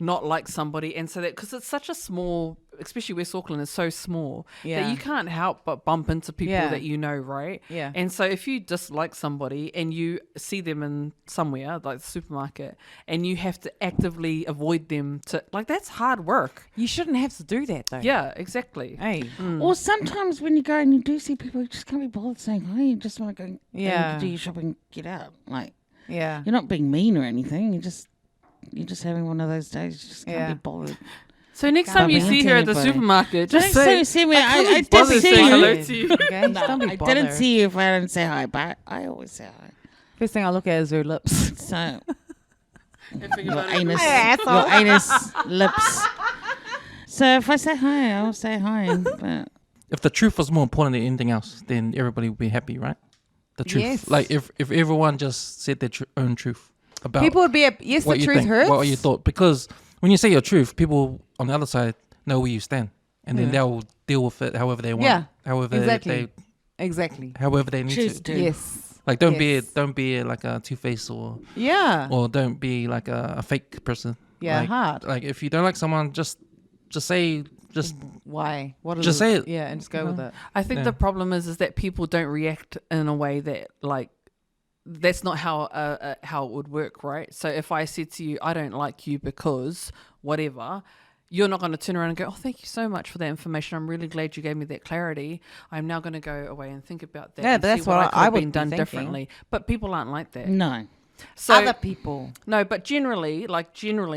S3: not like somebody, and so that because it's such a small, especially West Auckland is so small that you can't help but bump into people that you know, right?
S2: Yeah.
S3: And so if you dislike somebody and you see them in somewhere like the supermarket and you have to actively avoid them, to like that's hard work.
S2: You shouldn't have to do that though.
S3: Yeah, exactly.
S2: Hey.
S4: Or sometimes when you go and you do see people, you just can't be bothered saying hi. You just want to go and do your shopping, get out. Like, you're not being mean or anything. You're just having one of those days. You just can't be bothered.
S3: So next time you see her at the supermarket, just say,
S4: see me. I
S3: bother
S4: didn't see
S3: saying
S4: you.
S3: hello to you.
S2: Okay?
S4: No,
S2: Don't be
S4: I
S2: bothered.
S4: didn't see you if I didn't say hi, but I always say hi.
S2: First thing I look at is her lips.
S4: So
S3: And think
S4: your
S3: about it.
S4: anus lips. So if I say hi, I'll say hi. But
S1: If the truth was more important than anything else, then everybody would be happy, right? The truth.
S2: Yes.
S1: Like if everyone just said their own truth about
S2: People would be, yes,
S1: what
S2: the
S1: you
S2: truth
S1: think,
S2: hurts.
S1: what you thought. Because when you say your truth, people on the other side know where you stand. And then they'll deal with it however they want.
S2: Yeah,
S1: However
S2: exactly.
S1: they however they need
S4: choose
S1: to.
S4: to.
S2: Yes.
S1: Like don't be like a two-faced or don't be like a fake person.
S2: Yeah,
S1: like,
S2: hard.
S1: Like if you don't like someone, just say
S2: Why? What is
S1: just say it.
S2: Yeah, and just go with it.
S3: I think the problem is that people don't react in a way that like that's not how it would work, right? So if I said to you, I don't like you because whatever, you're not going to turn around and go, oh, thank you so much for that information. I'm really glad you gave me that clarity. I'm now going to go away and think about that.
S2: Yeah,
S3: and
S2: but that's
S3: see
S2: what
S3: I could
S2: I
S3: have
S2: would
S3: been
S2: be
S3: done
S2: thinking.
S3: differently. But people aren't like that.
S4: No.
S3: So
S2: Other people.
S3: no, but generally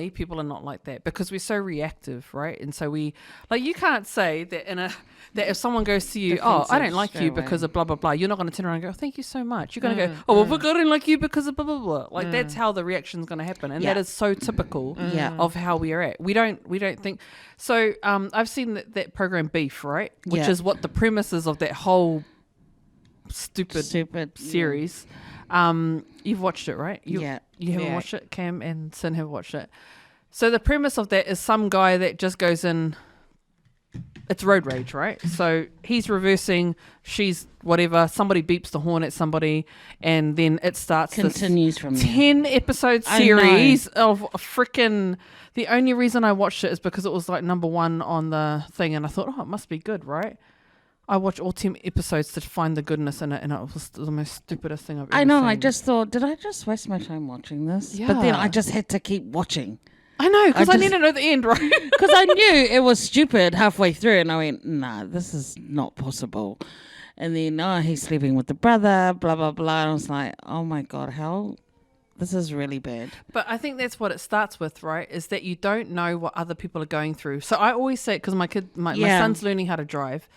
S3: people are not like that because we're so reactive, right? And so we like you can't say that that if someone goes to you, oh, I don't like
S4: Defensive
S3: you
S4: straight
S3: because
S4: away.
S3: of blah blah blah, you're not going to turn around and go, oh, thank you so much. You're going to go, oh, well, I don't like you because of blah blah blah. Like that's how the reaction's going to happen, and that is so typical of how we are at. We don't think so. I've seen that program Beef, right, which is what the premise is of that whole stupid series. You've watched it, right? You haven't watched it. Cam and Cyn have watched it. So the premise of that is some guy that just goes in. It's road rage, right? So he's reversing. She's whatever. Somebody beeps the horn at somebody, and then it starts.
S4: Continues
S3: this
S4: from there.
S3: 10-episode series of freaking. The only reason I watched it is because it was like number one on the thing, and I thought, oh, it must be good, right? I watched all 10 episodes to find the goodness in it, and it was the most stupidest thing I've ever
S4: I know.
S3: seen.
S4: I just thought, did I just waste my time watching this?
S3: Yeah.
S4: But then I just had to keep watching.
S3: I know, because I
S4: just-
S3: need to know the end, right?
S4: Because I knew it was stupid halfway through, and I went, nah, this is not possible. And then, he's sleeping with the brother, blah, blah, blah. And I was like, oh my God, how? This is really bad.
S3: But I think that's what it starts with, right? Is that you don't know what other people are going through. So I always say, because my son's learning how to drive,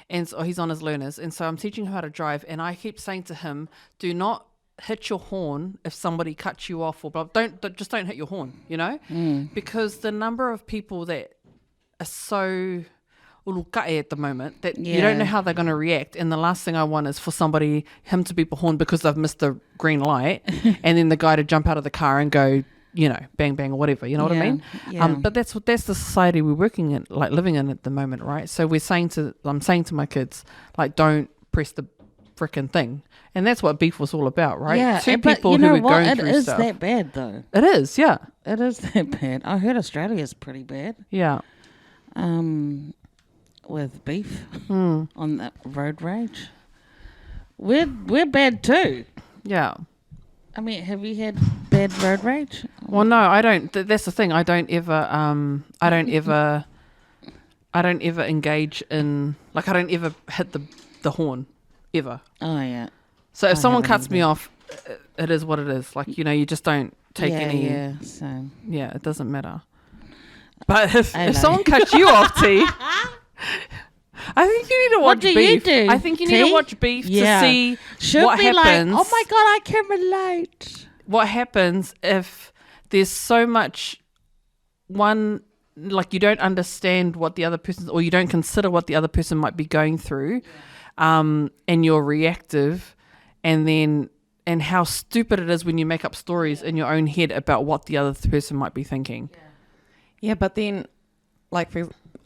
S3: and so he's on his learners, and so I'm teaching him how to drive, and I keep saying to him, do not hit your horn if somebody cuts you off or blah. Don't hit your horn, you know, because the number of people that are so ulukae at the moment that you don't know how they're going to react, and the last thing I want is for him to beep a horn because they've missed the green light, and then the guy to jump out of the car and go, you know, bang bang or whatever, you know what I mean?
S4: Yeah.
S3: But that's the society we're working in, like living in at the moment, right? So I'm saying to my kids, like, don't press the frickin' thing. And that's what Beef was all about, right?
S4: Yeah,
S3: Two
S4: but
S3: people
S4: you
S3: who
S4: know
S3: were
S4: what?
S3: going
S4: It
S3: through
S4: is
S3: stuff.
S4: that bad, though.
S3: It is, yeah.
S4: It is that bad. I heard Australia's pretty bad.
S3: Yeah.
S4: With Beef on that road rage. We're bad too.
S3: Yeah.
S4: I mean, have you had bad road rage?
S3: Well, no, I don't. That's the thing. I don't ever I don't ever engage in, like, I don't ever hit the horn, ever.
S4: Oh, yeah.
S3: So if
S4: I
S3: someone
S4: haven't
S3: cuts me
S4: either.
S3: off, it is what it is. Like, you just don't take any.
S4: Yeah, same.
S3: Yeah, it doesn't matter. But if
S4: I know.
S3: someone cuts you off, T, I think you need to watch
S4: What do
S3: Beef.
S4: you do,
S3: I think you need
S4: T?
S3: to watch Beef
S4: Yeah.
S3: to see
S4: Should
S3: what
S4: be
S3: happens.
S4: like, oh my God, I can relate.
S3: What happens if there's so much like you don't understand what the other person, or you don't consider what the other person might be going through, and you're reactive, and how stupid it is when you make up stories in your own head about what the other person might be thinking.
S2: Yeah, but then, like,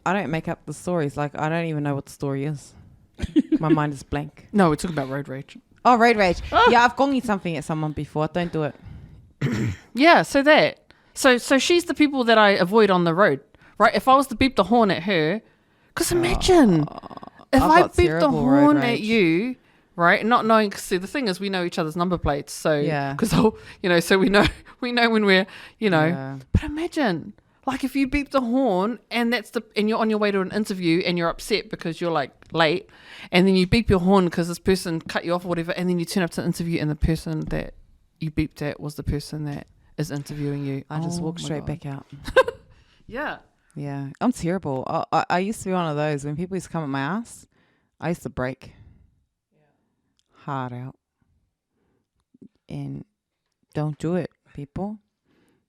S2: I don't make up the stories. Like, I don't even know what the story is. My mind is blank.
S3: No, we're talking about road rage.
S2: Oh, road rage. Yeah, I've gone something at someone before. Don't do it.
S3: Yeah, so that. So she's the people that I avoid on the road, right? If I was to beep the horn at her, because imagine if
S2: I've
S3: I
S2: got
S3: beep the
S2: terrible road
S3: horn at
S2: rage.
S3: you, right? Not knowing, cause see, the thing is we know each other's number plates, so
S2: Yeah.
S3: because so we know when we're
S2: Yeah.
S3: But imagine, like, if you beep the horn and and you're on your way to an interview and you're upset because you're like late, and then you beep your horn because this person cut you off or whatever, and then you turn up to the interview and the person that you beeped at was the person that is interviewing you.
S2: I just walk
S3: my
S2: straight
S3: God.
S2: back out.
S3: Yeah.
S2: Yeah, I'm terrible. I used to be one of those when people used to come at my ass. I used to break hard out. And don't do it, people.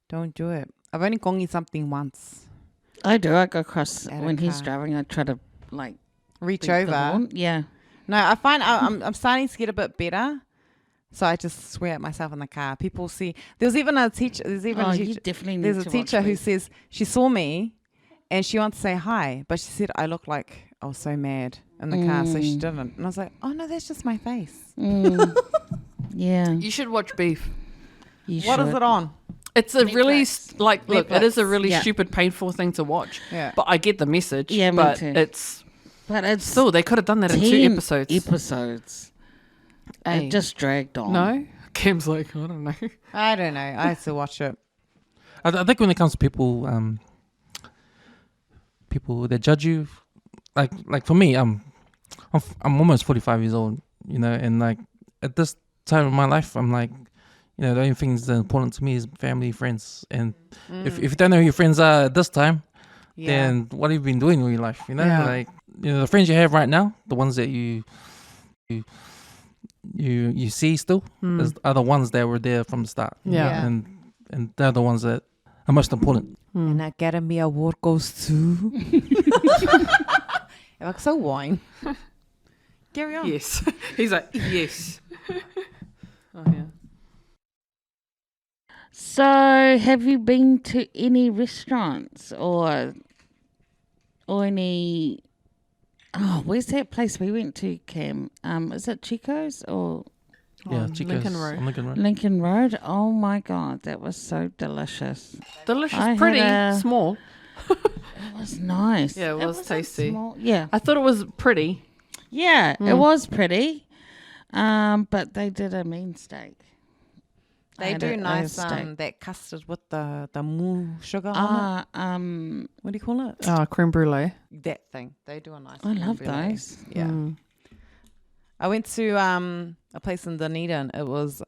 S2: Don't do it. I've only kongi something once.
S4: I do. I go across
S2: At a
S4: when he's
S2: car.
S4: driving. I try to like
S2: Reach
S4: beat the
S2: over.
S4: horn. Yeah.
S2: No, I find I'm starting to get a bit better. So I just swear at myself in the car. People see. There's even a teacher. There's even
S4: Oh,
S2: a
S4: you
S2: teacher.
S4: definitely need
S2: There's a
S4: to
S2: teacher
S4: watch
S2: who
S4: Beef.
S2: says she saw me, and she wants to say hi, but she said I look like I was so mad in the car, so she didn't. And I was like, oh no, that's just my face.
S4: Yeah.
S3: You should watch Beef.
S4: You
S2: What is
S4: should.
S2: it on?
S3: It's a really look. It is a
S2: Netflix.
S3: really
S4: Yeah.
S3: stupid, painful thing to watch.
S2: Yeah.
S3: But I get the message.
S4: Yeah, me
S3: but
S4: too.
S3: it's
S4: But it's
S3: still they could have done that in 2
S4: 10
S3: episodes.
S4: Episodes.
S3: Hey.
S4: It just dragged on.
S3: No, Cam's like, I don't know.
S2: I don't know. I have to watch it.
S1: I think when it comes to people that judge you, like for me, I'm almost 45 years old, and like at this time of my life, I'm like, the only things that are important to me is family, friends, and if you don't know who your friends are at this time, then what have you been doing with your life?
S2: Yeah.
S1: Like the friends you have right now, the ones that you see still, are the ones that were there from the start.
S3: Yeah.
S1: And they're the ones that are most important.
S2: And Academy Award goes to. It looks so wine. Carry on.
S3: Yes, he's like yes. Oh yeah.
S4: So, have you been to any restaurants or any? Oh, where's that place we went to, Cam? Is it Chico's or
S1: Yeah,
S3: On
S1: Chico's
S3: Lincoln Road.
S1: on Lincoln Road.
S4: Lincoln Road? Oh my God, that was so delicious.
S3: Delicious,
S4: I had
S3: pretty,
S4: a-
S3: small.
S4: It was nice.
S3: Yeah, it was
S4: wasn't
S3: tasty.
S4: small. Yeah,
S3: I thought it was pretty.
S4: yeah, it was pretty. But they did a mean steak.
S2: They do nice that custard with the moo sugar on it. What do you call it?
S3: Creme brulee.
S2: That thing. They do a nice.
S4: I love
S2: creme brulee.
S4: those.
S2: Yeah.
S3: Mm.
S2: I went to a place in Dunedin. It was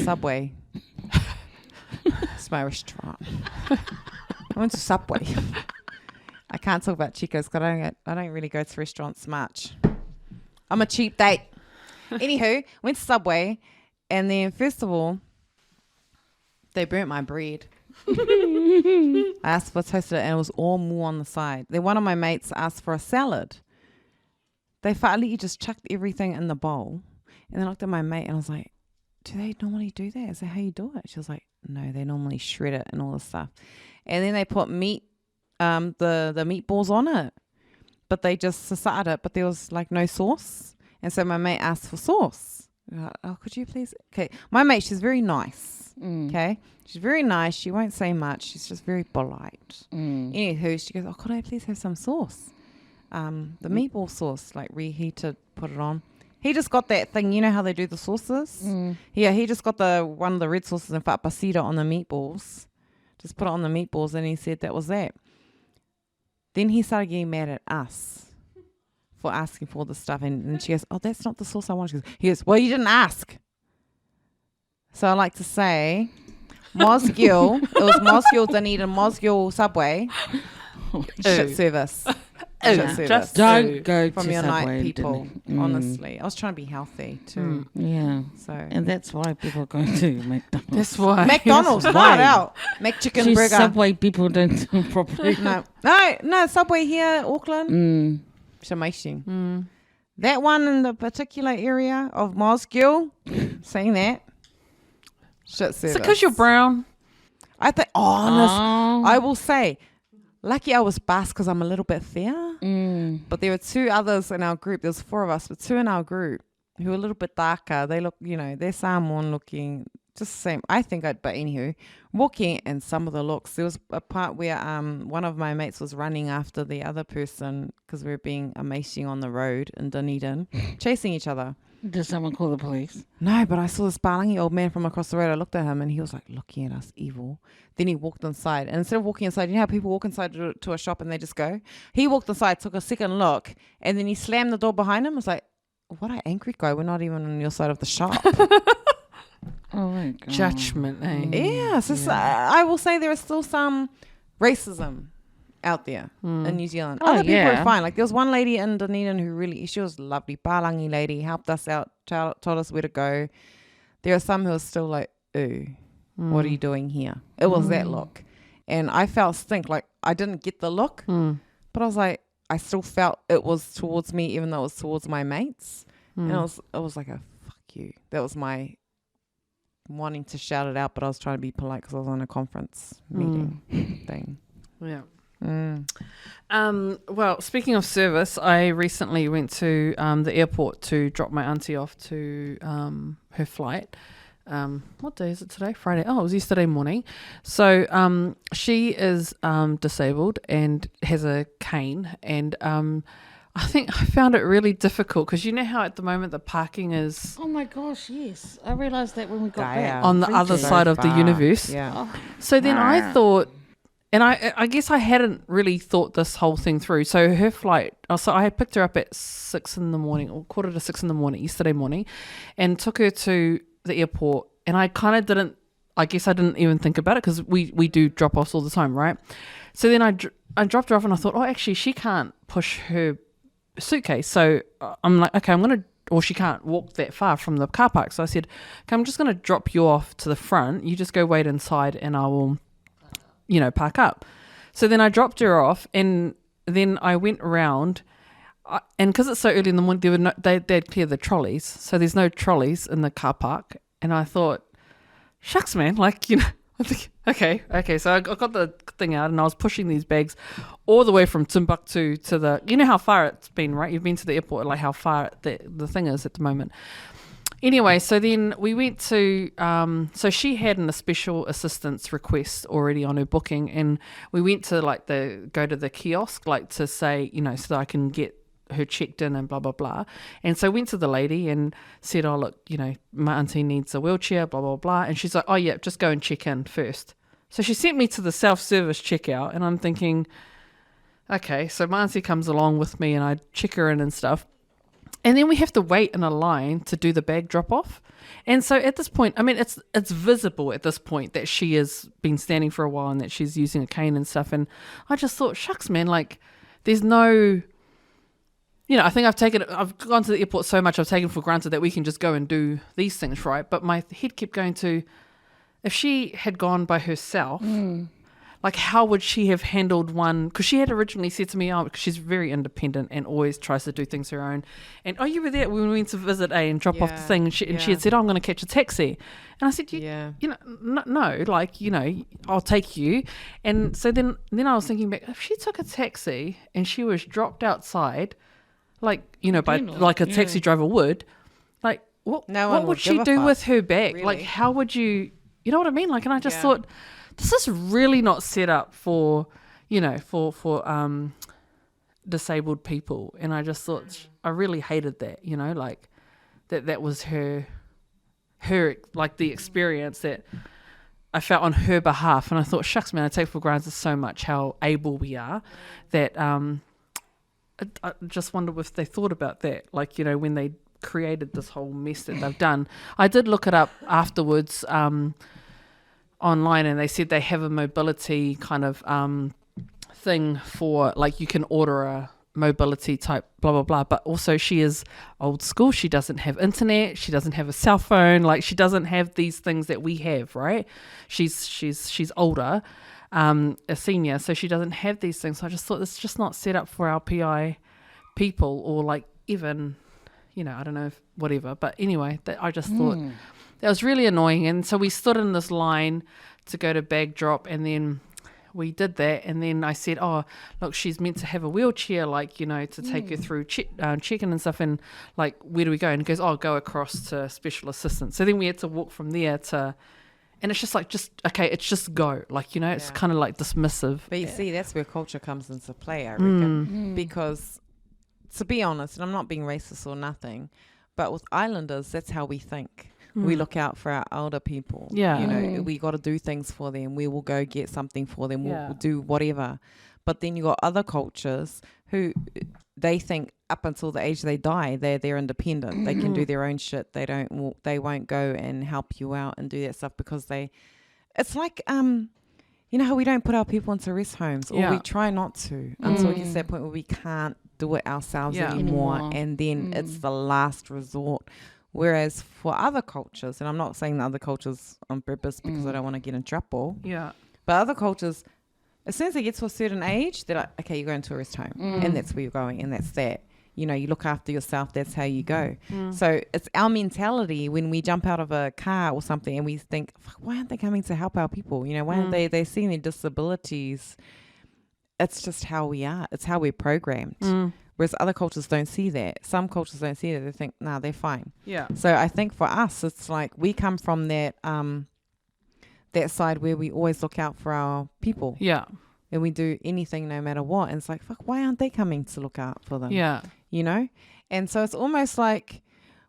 S2: Subway. It's my restaurant. I went to Subway. I can't talk about Chico's because I don't really go to restaurants much. I'm a cheap date. Anywho, went to Subway, and then first of all, they burnt my bread. I asked for toasted and it was all moo on the side. Then one of my mates asked for a salad. They finally just chucked everything in the bowl, and then I looked at my mate and I was like, do they normally do that? Is that how you do it? She was like, no, they normally shred it and all this stuff. And then they put meat, the meatballs on it, but they just started it, but there was like no sauce. And so my mate asked for sauce. Oh, could you please? Okay. My mate, she's very nice. Okay. She's very nice. She won't say much. She's just very polite. Anywho, she goes, oh, could I please have some sauce? The meatball sauce, like reheated, put it on. He just got that thing, you know how they do the sauces? Yeah, he just got one of the red sauces and pasita on the meatballs. Just put it on the meatballs and he said that was that. Then he started getting mad at us for asking for all this stuff. And she goes, oh, that's not the sauce I want. He goes, well, you didn't ask. So I like to say, Mosgiel, it was Mosgiel Dunedin, Mosgiel Subway, shit service.
S3: Just
S4: Don't go
S2: from
S4: to
S2: your
S4: Subway
S2: night people,
S4: dinner.
S2: honestly. I was trying to be healthy too.
S4: Yeah.
S2: So
S4: And that's why people are going to McDonald's.
S3: That's why.
S2: McDonald's, flat out. McChicken burger.
S4: Subway people don't do it properly.
S2: No, Subway here, Auckland. It's amazing. That one in the particular area of Mosgiel, saying that, shit service.
S3: Is it because you're brown?
S2: I think, I will say, lucky I was Basque because I'm a little bit fair. But there were 2 others in our group. There was 4 of us, but 2 in our group who were a little bit darker. They look, they're Samoan looking, just the same. I think but anywho, walking and some of the looks. There was a part where one of my mates was running after the other person because we were being amazing on the road in Dunedin, chasing each other.
S4: Did someone call the police?
S2: No, but I saw this Palangi old man from across the road. I looked at him and he was like looking at us evil. Then he walked inside. And instead of walking inside, you know how people walk inside to a shop and they just go? He walked inside, took a second look, and then he slammed the door behind him. I was like, what an angry guy. We're not even on your side of the shop.
S4: Oh my God.
S3: Judgment, eh?
S2: Yeah. So I will say there is still some racism out there in New Zealand. Other people are fine. Like there was one lady in Dunedin who she was a lovely Palangi lady, helped us out, told us where to go. There are some who are still like, ooh, what are you doing here? It was that look. And I felt stink. Like I didn't get the look, but I was like, I still felt it was towards me, even though it was towards my mates. And it was like a fuck you. That was my wanting to shout it out, but I was trying to be polite because I was on a conference meeting thing.
S3: Yeah. Well, speaking of service, I recently went to the airport to drop my auntie off to her flight. What day is it today? Friday. Oh, it was yesterday morning. So she is disabled and has a cane, and I think I found it really difficult because you know how at the moment the parking is
S4: Oh my gosh, yes. I realised that when we got back.
S3: on the other side of the universe.
S2: Yeah.
S3: So then I thought, and I guess I hadn't really thought this whole thing through. So her flight, so I had picked her up at 6 in the morning or 5:45 in the morning, yesterday morning, and took her to the airport. And I kind of didn't, I guess I didn't even think about it because we do drop-offs all the time, right? So then I dropped her off and I thought, oh, actually she can't push her suitcase. So I'm like, okay, or she can't walk that far from the car park. So I said, okay, I'm just going to drop you off to the front. You just go wait inside and I will, park up. So then I dropped her off and then I went around and because it's so early in the morning, they'd clear the trolleys. So there's no trolleys in the car park. And I thought, shucks, man, I think, okay. So I got the thing out and I was pushing these bags all the way from Timbuktu to the, you know how far it's been, right? You've been to the airport, like how far the thing is at the moment. Anyway, so then we went to, so she had a special assistance request already on her booking, and we went to go to the kiosk, to say, so that I can get her checked in and blah, blah, blah. And so went to the lady and said, oh, look, my auntie needs a wheelchair, blah, blah, blah. And she's like, oh, yeah, just go and check in first. So she sent me to the self-service checkout, and I'm thinking, okay, so my auntie comes along with me and I check her in and stuff. And then we have to wait in a line to do the bag drop off. And so at this point, I mean, it's visible at this point that she has been standing for a while and that she's using a cane and stuff. And I just thought, shucks, man, there's no, I think I've gone to the airport so much, I've taken for granted that we can just go and do these things, right? But my head kept going to, if she had gone by herself, how would she have handled one? Because she had originally said to me, because she's very independent and always tries to do things her own. And, you were there when we went to visit and drop off the thing. And she had said, I'm going to catch a taxi. And I said, no, I'll take you. And so then I was thinking back, if she took a taxi and she was dropped outside, by a taxi driver would, what would she do with her bag?
S2: Really?
S3: How would you know what I mean? And I just thought, this is really not set up for disabled people. And I just thought, I really hated that, that was her the experience that I felt on her behalf, and I thought, shucks, man, I take for granted so much how able we are that I just wonder if they thought about that, like, you know, when they created this whole mess that they've done. I did look it up afterwards online, and they said they have a mobility kind of thing for, like, you can order a mobility type blah blah blah, but also she is old school. She doesn't have internet, she doesn't have a cell phone, like she doesn't have these things that we have, right? She's older, a senior, so she doesn't have these things. So I just thought it's just not set up for our PI people, or like even, you know, I don't know if whatever, but anyway, I just thought that was really annoying. And so we stood in this line to go to bag drop, and then we did that, and then I said, oh, look, she's meant to have a wheelchair, like, you know, to take her through check-in and stuff, and like, where do we go? And he goes, oh, go across to special assistant. So then we had to walk from there to, and it's just like, okay, it's just go, like, you know, it's kind of like dismissive.
S2: But you see, that's where culture comes into play, I reckon, because to be honest, and I'm not being racist or nothing, but with Islanders, that's how we think. We look out for our older people.
S3: Yeah.
S2: You know, we got to do things for them. We will go get something for them. We'll do whatever. But then you got other cultures who they think up until the age they die, they're independent. They can do their own shit. They won't go and help you out and do that stuff because it's like, you know how we don't put our people into rest homes, or we try not to until it gets to that point where we can't do it ourselves anymore. And then it's the last resort. Whereas for other cultures, and I'm not saying the other cultures on purpose because I don't want to get in trouble. Yeah. But other cultures, as soon as they get to a certain age, they're like, okay, you're going to a rest home. And that's where you're going, and that's that. You know, you look after yourself, that's how you go. So it's our mentality when we jump out of a car or something and we think, why aren't they coming to help our people? You know, why aren't they seeing their disabilities? It's just how we are. It's how we're programmed. Whereas other cultures don't see that. Some cultures don't see that. They think, nah, they're fine. Yeah. So I think for us, it's like we come from that that side where we always look out for our people. Yeah. And we do anything no matter what. And it's like, fuck, why aren't they coming to look out for them? Yeah. You know? And so it's almost like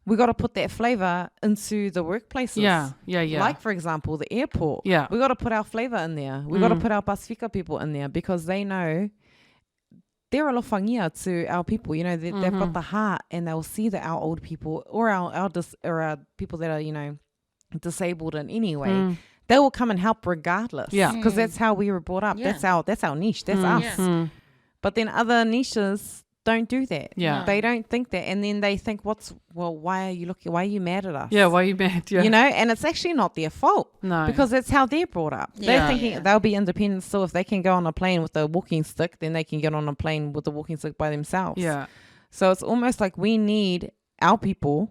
S2: we got to put that flavor into the workplaces. Yeah. Yeah, yeah. Like, for example, the airport. Yeah. We got to put our flavor in there. We got to put our Pasifika people in there because they know they're a lofangia to our people, you know, they've got the heart, and they'll see that our old people or our people that are, you know, disabled in any way, they will come and help regardless. Yeah. Because that's how we were brought up. Yeah. That's our niche. That's us. Yeah. But then other niches don't do that. Yeah. They don't think that. And then they think, why are you mad at us? Yeah, why are you mad? Yeah. You know, and it's actually not their fault. No. Because that's how they're brought up. Yeah. They're thinking they'll be independent. So if they can go on a plane with a walking stick, then they can get on a plane with a walking stick by themselves. Yeah. So it's almost like we need our people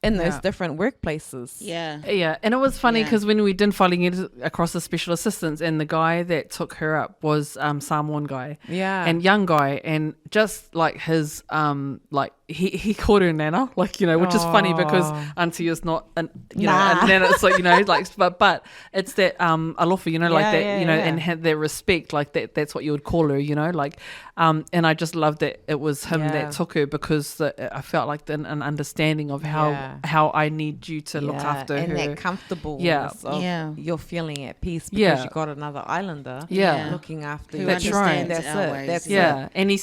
S2: in those different workplaces. Yeah. Yeah. And it was funny because when we did filing it across the special assistants, and the guy that took her up was Samoan guy. Yeah. And young guy, and just like his like he called her Nana, like, you know, which is funny because auntie is not a Nana, so, you know, like, but it's that alofa, you know, like that, you know, and had that respect, like that's what you would call her, you know, like and I just loved that it was him that took her, because I felt like an understanding of how I need you to look after her, and that comfortableness of you're feeling at peace because you got another Islander looking after you. That's right. That's it. And he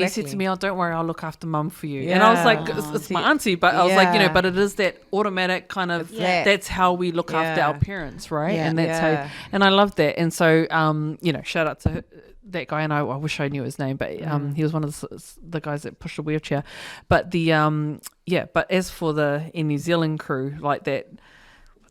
S2: said to me, oh, don't worry, I'll look after mum for you. And I was like, it's my auntie, but I was like, you know, but it is that automatic kind of, that's how we look after our parents, right? And that's how, and I love that. And so, you know, shout out to that guy, and I wish I knew his name, but he was one of the guys that pushed a wheelchair. But but as for the New Zealand crew, like that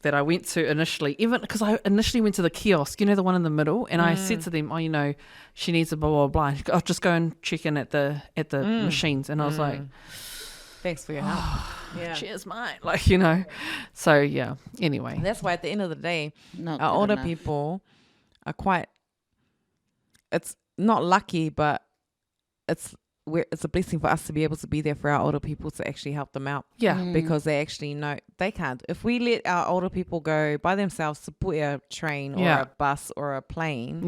S2: I went to initially, even because I initially went to the kiosk, you know, the one in the middle, and I said to them, oh, you know, she needs a blah blah blah. I'll just go and check in at the machines, and I was like, thanks for your help. Cheers, mate. Like, you know, so yeah. Anyway, that's why at the end of the day, our older people are quite. It's not lucky, but it's a blessing for us to be able to be there for our older people to actually help them out. Yeah. Because they actually know they can't. If we let our older people go by themselves to put a train or a bus or a plane,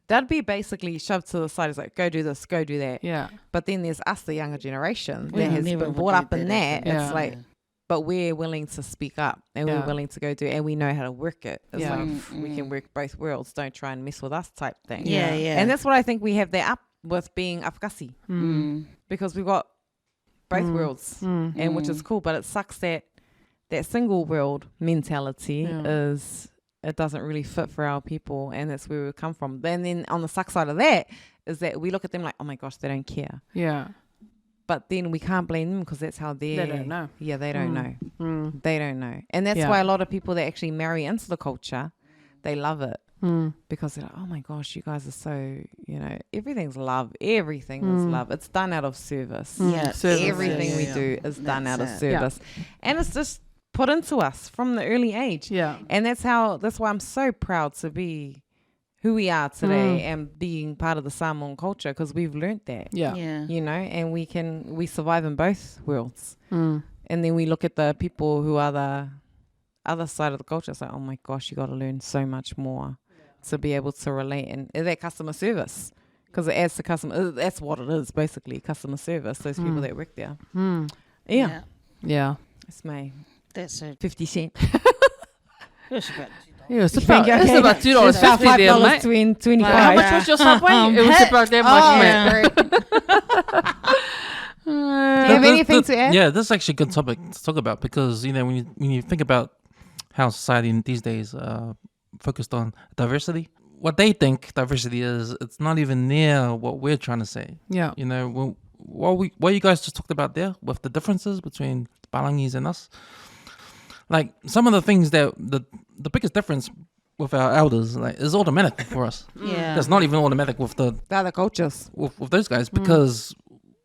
S2: that'd be basically shoved to the side. It's like, go do this, go do that. Yeah. But then there's us, the younger generation, that has been brought up in that. It's like, but we're willing to speak up and we're willing to go do it, and we know how to work it. It's like we can work both worlds. Don't try and mess with us type thing.
S4: Yeah.
S2: And that's what I think we have that up with being AFAKASI because we've got both worlds, and which is cool. But it sucks that single world mentality is it doesn't really fit for our people, and that's where we come from. And then on the suck side of that is that we look at them like, oh my gosh, they don't care.
S3: Yeah.
S2: But then we can't blame them because that's how they
S3: don't know.
S2: Yeah, they don't know. They don't know. And that's why a lot of people that actually marry into the culture, they love it. Because they're like, oh my gosh, you guys are so, everything's love. Everything is love. It's done out of service.
S4: Yeah.
S3: Service.
S2: Everything we do is done out of
S4: it.
S2: service. And it's just put into us from the early age.
S3: Yeah.
S2: And that's why I'm so proud to be who we are today and being part of the Samoan culture because we've learnt that.
S3: Yeah.
S2: And we survive in both worlds. And then we look at the people who are the other side of the culture. It's like, oh my gosh, you got to learn so much more to be able to relate. And that customer service, because it adds to customer, that's what it is basically, customer service, those people that work there. Yeah. It's my
S4: That's a
S2: 50 cent.
S3: It's about $2.50 there, mate.
S2: $25.
S3: How much was your Subway? It was about that much, mate.
S2: Do you have anything to add?
S1: Yeah, this is actually a good topic to talk about because when you think about how society these days focused on diversity, what they think diversity is, it's not even near what we're trying to say.
S3: Yeah.
S1: What you guys just talked about there with the differences between Palangis and us, like some of the things that the biggest difference with our elders is automatic for us.
S4: Yeah.
S1: That's not even automatic with the
S2: other cultures.
S1: with those guys because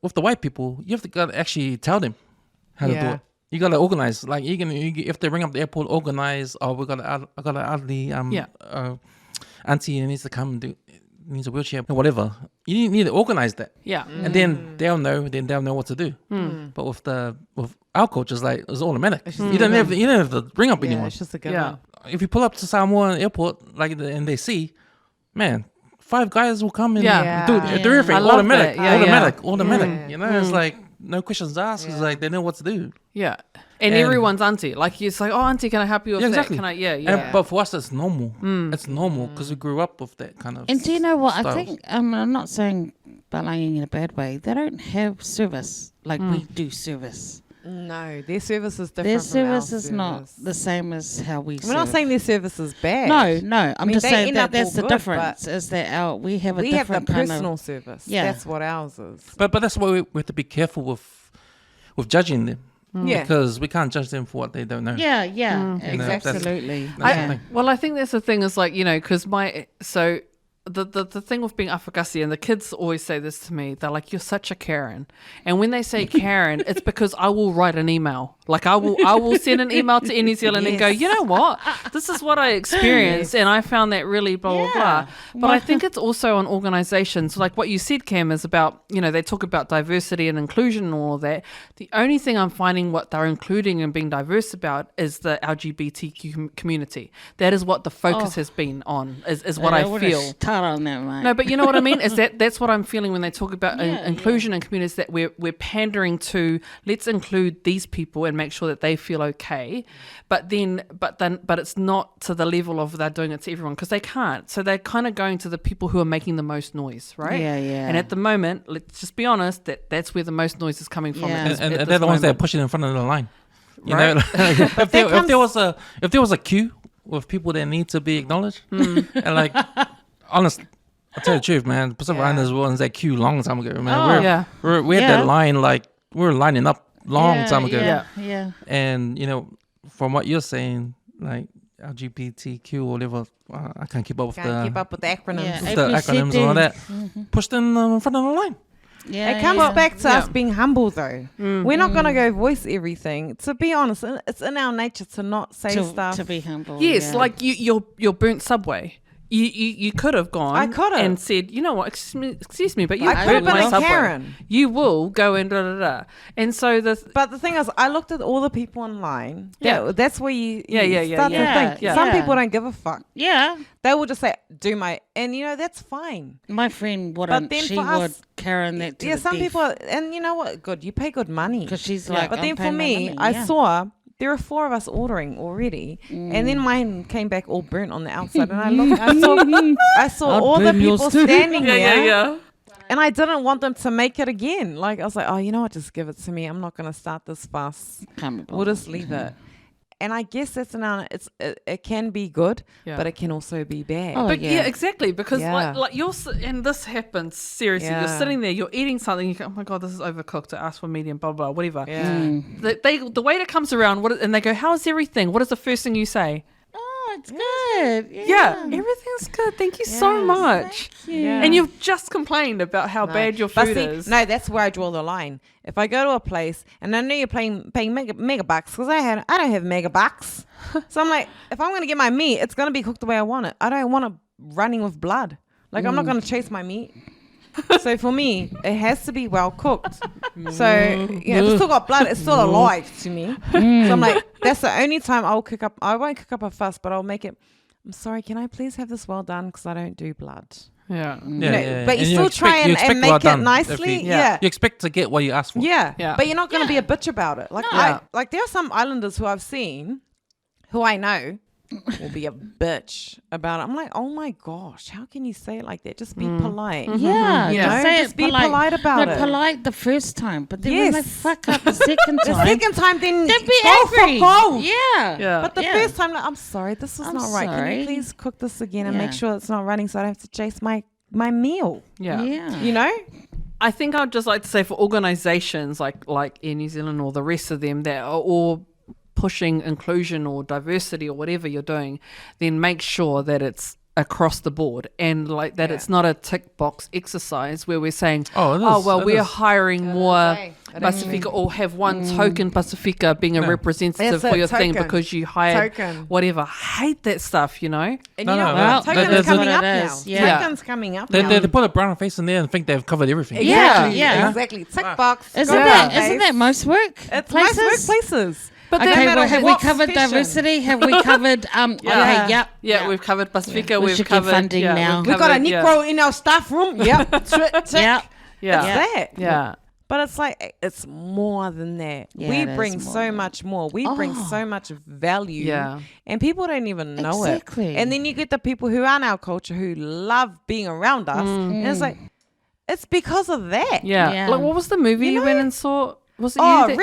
S1: with the white people, you have to gotta actually tell them how to do it. You gotta organize. Like if they ring up the airport, organize. Oh, I got an elderly auntie who needs to come and needs a wheelchair or whatever. You need to organize that.
S3: Yeah.
S1: And then they'll know what to do. But with our culture, it's automatic. You don't have to ring up anyone.
S2: It's just a good one.
S1: If you pull up to Samoa Airport and they see, man, 5 guys will come and do everything.
S3: I love
S1: Automatic.
S3: that.
S1: Automatic. It's like no questions asked. It's like they know what to do.
S3: Yeah. And everyone's auntie. Like, it's like, oh, auntie, can I help you with
S1: exactly.
S3: that? Can I?
S1: But for us, it's normal. It's normal because we grew up with that kind of
S4: And do you know what?
S1: styles.
S4: I think, I'm not saying Palangi in a bad way. They don't have service like we do service.
S2: No, their service is different.
S4: Their
S2: from our
S4: service is not the same as how we serve.
S2: We're not saying their service is bad.
S4: No. I'm just
S2: they
S4: saying
S2: end
S4: that
S2: up
S4: that's
S2: all
S4: the
S2: good,
S4: difference. Is that we have a
S2: we have the
S4: different kind
S2: personal
S4: of
S2: service.
S4: Yeah.
S2: That's what ours is.
S1: But that's why we have to be careful with judging them.
S2: Yeah.
S1: Because we can't judge them for what they don't know.
S4: Yeah,
S2: Exactly.
S4: absolutely.
S1: That's the thing.
S3: Well, I think that's the thing is like, because the thing with being AFAKASI, and the kids always say this to me, they're like, you're such a Karen. And when they say Karen, it's because I will write an email. Like I will send an email to Air New Zealand and go, you know what? This is what I experienced and I found that really blah, blah, blah. But I think it's also on organizations. Like what you said, Cam, is about, they talk about diversity and inclusion and all of that. The only thing I'm finding what they're including and being diverse about is the LGBTQ community. That is what the focus has been on, is what I feel.
S4: On that, mate.
S3: No, but you know what I mean? Is that's what I'm feeling when they talk about inclusion and communities, that we're pandering to, let's include these people and make sure that they feel okay. But it's not to the level of they're doing it to everyone because they can't. So they're kind of going to the people who are making the most noise, right?
S4: Yeah.
S3: And at the moment, let's just be honest, that's where the most noise is coming from.
S4: Yeah.
S1: And they're the ones that are pushing in front of the line. You
S3: Right.
S1: know, if there was a queue with people that need to be acknowledged, and honest, I'll tell you the truth, man. Pacific Islanders were in that queue long time ago, man. We had that line we were lining up long time ago.
S4: Yeah.
S1: And from what you're saying, like LGBTQ or whatever, I can't keep up with
S2: keep up with the acronyms.
S4: Yeah.
S1: with the acronyms and all that. Pushed in front of the line.
S2: It comes back to us being humble, though. We're not going to go voice everything. To be honest, it's in our nature to not say stuff.
S4: To be humble.
S3: Yes, like your burnt Subway. You could have gone and said, you know what, excuse me, but you burnt my Subway.
S2: Karen.
S3: You will go and da-da-da. And so
S2: But the thing is, I looked at all the people online. That's where you start to think.
S3: Yeah.
S2: Some people don't give a fuck.
S4: Yeah.
S2: They will just say, and that's fine.
S4: My friend wouldn't.
S2: then
S4: She
S2: for
S4: would
S2: us,
S4: Karen that to the
S2: some
S4: death.
S2: people, and you know what, good, you pay good money.
S4: Because she's like,
S2: but then
S4: I'm
S2: for
S4: paying my
S2: me,
S4: money.
S2: I saw there are 4 of us ordering already, and then mine came back all burnt on the outside, and I saw all the people standing there. And I didn't want them to make it again. Like, I was like, oh, you know what? Just give it to me. I'm not going to start this fuss. We'll just leave it. And I guess that's it can be good, but it can also be bad.
S3: But exactly, because like you're, and this happens seriously. You're sitting there, you're eating something, you go, oh my God, this is overcooked. I asked for medium, blah, blah, whatever. The waiter comes around, and they go, how's everything? What is the first thing you say?
S4: It's good.
S3: Yeah, everything's good. Thank you so much.
S4: Thank you.
S3: And you've just complained about how bad your food is.
S2: No, that's where I draw the line. If I go to a place and I know you're paying mega bucks, because I don't have mega bucks. So I'm like, if I'm going to get my meat, it's going to be cooked the way I want it. I don't want it running with blood. Like, I'm not going to chase my meat. So for me, it has to be well cooked. So if it's still got blood, it's still alive to me. So I'm like, that's the only time I won't cook up a fuss, but I'll make it. I'm sorry, can I please have this well done? Because I don't do blood.
S3: Yeah.
S2: But you still try and make it nicely.
S1: You expect to get what you ask for.
S2: Yeah. But you're not going to be a bitch about it. Like, like there are some islanders who I've seen, who I know, will be a bitch about it. I'm like, oh my gosh, how can you say it like that? Just be polite.
S4: Yeah,
S2: you know? Just be polite about it.
S4: Polite the first time, but then when they fuck up the second time,
S2: then
S4: be angry.
S2: Yeah. But the first time, like, I'm sorry, this is not right. Can you please cook this again and make sure it's not running so I don't have to chase my meal?
S3: Yeah.
S2: You know?
S3: I think I'd just like to say for organisations like Air New Zealand or the rest of them that are all pushing inclusion or diversity or whatever you're doing, then make sure that it's across the board and like that it's not a tick box exercise where we're saying, we're hiring more Pasifika or have one token Pasifika being a representative for your thing because you hired whatever. I hate that stuff, you know.
S2: And token's coming up now. Token's coming up now.
S1: They put a brown face in there and think they've covered everything.
S2: Exactly. Tick box.
S4: Isn't that most work?
S2: It's most workplaces.
S3: But
S4: have we covered diversity? Have we covered
S3: we've covered Pasifika, we've covered
S4: funding now.
S2: We've got a Negro in our staff room. But it's like it's more than that. We bring so much more. We bring so much value. Yeah. And people don't even know it. And then you get the people who are in our culture who love being around us. And it's like it's because of that.
S3: Yeah. Like what was the movie you went and saw? Was it you?